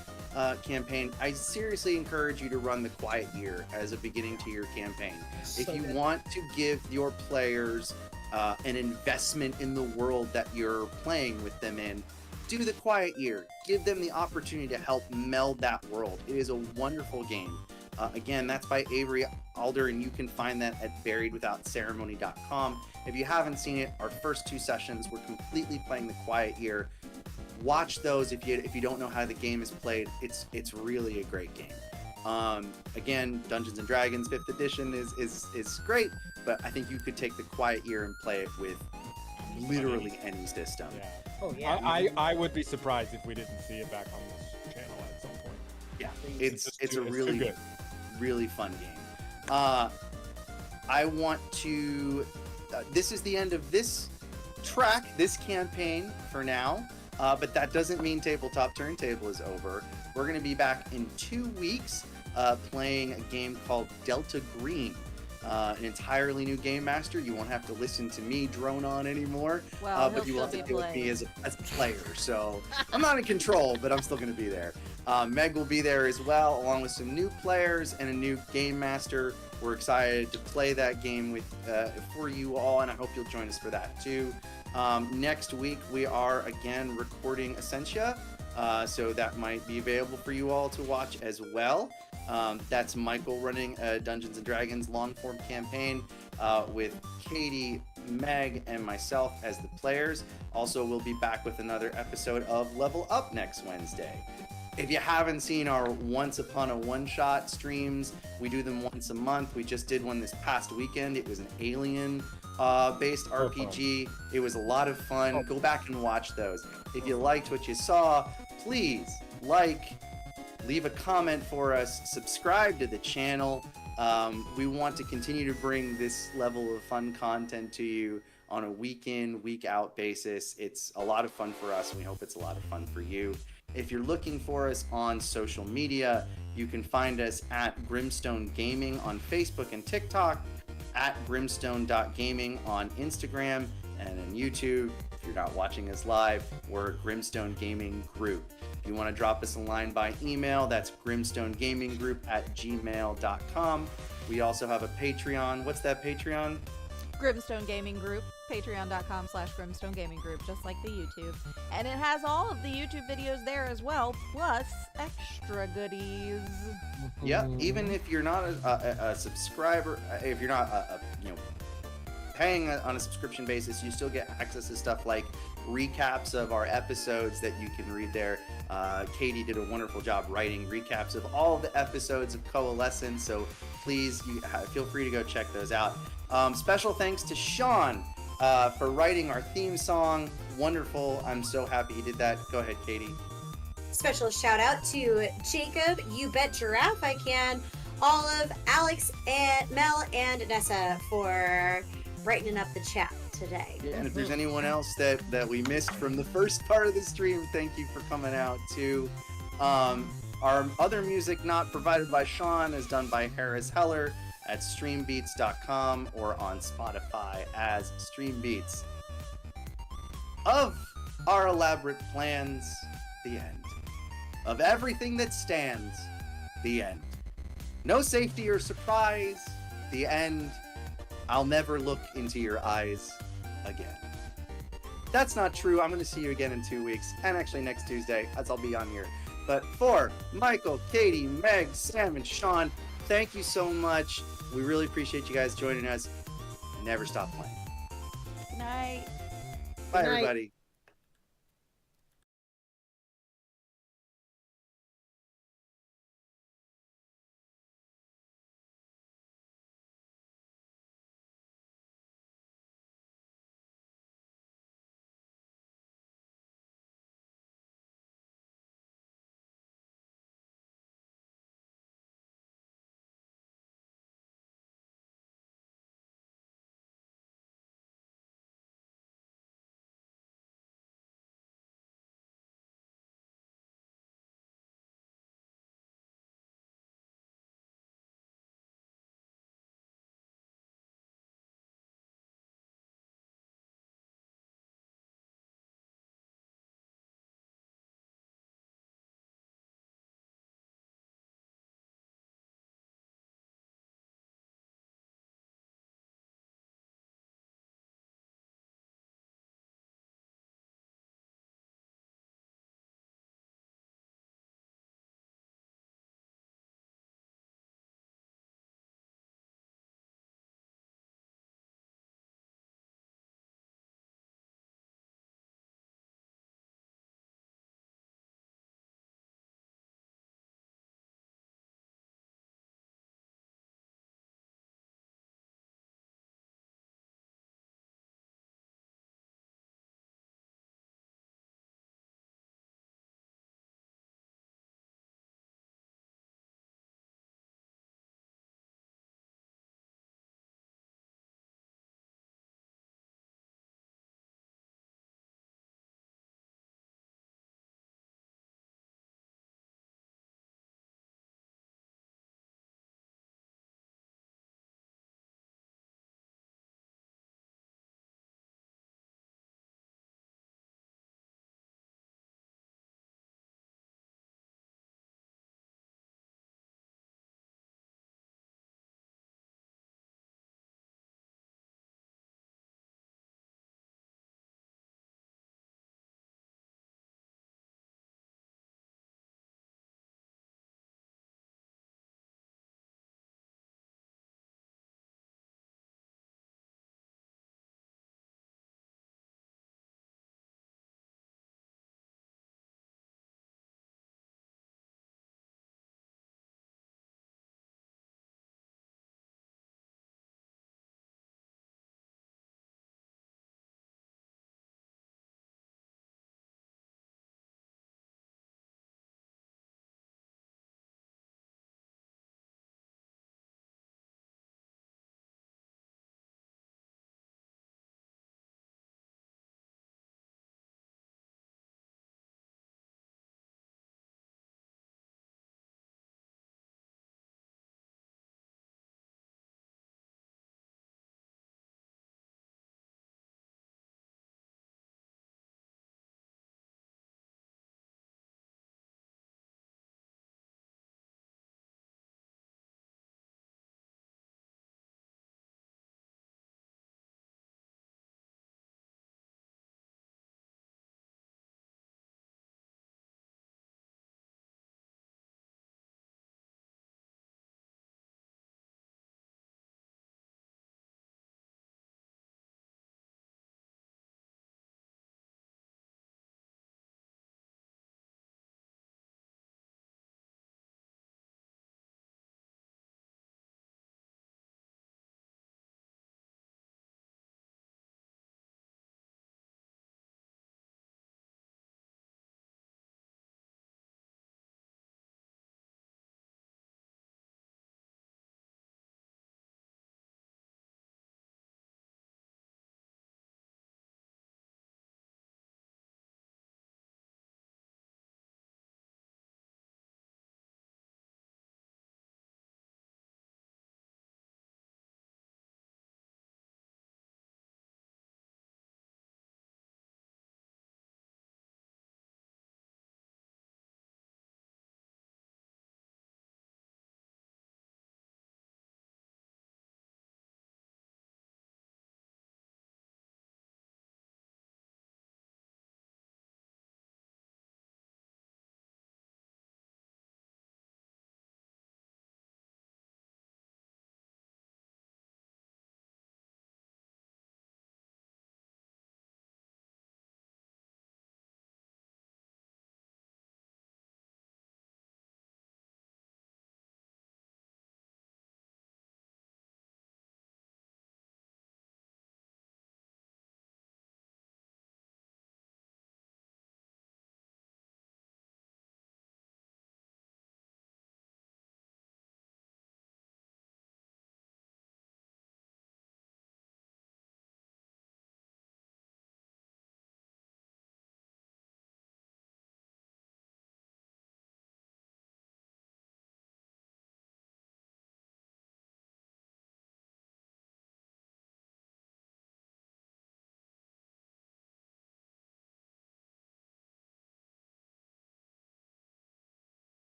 campaign. I seriously encourage you to run the Quiet Year as a beginning to your campaign. If you want to give your players an investment in the world that you're playing with them in, do the Quiet Year. Give them the opportunity to help meld that world. It is a wonderful game. Again, that's by Avery Alder, and you can find that at buriedwithoutceremony.com. If you haven't seen it, our first 2 sessions were completely playing the Quiet Year. Watch those if you don't know how the game is played. It's really a great game. Again, Dungeons and Dragons 5th edition is great, but I think you could take the Quiet Year and play it with literally any system. Yeah. Oh yeah. I would be surprised if we didn't see it back on this channel at some point. Yeah, It's a really good. really fun game. I want to. This is the end of this this campaign for now. But that doesn't mean Tabletop Turntable is over. We're going to be back in 2 weeks playing a game called Delta Green. An entirely new game master. You won't have to listen to me drone on anymore. Well, but you will have to he'll deal with me as a player. So I'm not in control, but I'm still going to be there. Meg will be there as well, along with some new players and a new game master. We're excited to play that game for you all, and I hope you'll join us for that too. Next week, we are again recording Essentia, so that might be available for you all to watch as well. That's Michael running a Dungeons & Dragons long-form campaign with Katie, Meg, and myself as the players. Also, we'll be back with another episode of Level Up next Wednesday. If you haven't seen our Once Upon a One-Shot streams, we do them once a month. We just did one this past weekend. It was an alien based RPG. It was a lot of fun. Go back and watch those. If you liked what you saw, please leave a comment for us, subscribe to the channel. We want to continue to bring this level of fun content to you on a week in, week out basis. It's a lot of fun for us, and we hope it's a lot of fun for you. If you're looking for us on social media, you can find us at Grimstone Gaming on Facebook and TikTok, at grimstone.gaming on Instagram, and on YouTube. If you're not watching us live, we're Grimstone Gaming Group. If you want to drop us a line by email, that's grimstonegaminggroup@gmail.com. We also have a Patreon. What's that Patreon? Grimstone Gaming Group, patreon.com/Grimstone Gaming Group, just like the YouTube. And it has all of the YouTube videos there as well, plus extra goodies. Yep, even if you're not a subscriber, if you're not paying on a subscription basis, you still get access to stuff like recaps of our episodes that you can read there. Katie did a wonderful job writing recaps of all of the episodes of Coalescence, so please feel free to go check those out. Special thanks to Sean for writing our theme song. Wonderful. I'm so happy he did that. Go ahead, Katie. Special shout out to Jacob, You Bet Giraffe I Can, Olive, Alex, and Mel, and Nessa for brightening up the chat today. Yeah, and if there's anyone else that we missed from the first part of the stream, thank you for coming out too. Our other music not provided by Sean is done by Harris Heller at streambeats.com or on Spotify as Streambeats. Of our elaborate plans, the end. Of everything that stands, the end. No safety or surprise, the end. I'll never look into your eyes again. That's not true. I'm going to see you again in 2 weeks, and actually next Tuesday, as I'll be on here. But for Michael, Katie, Meg, Sam, and Sean, thank you so much. We really appreciate you guys joining us. Never stop playing. Good night. Bye, Good night. everybody.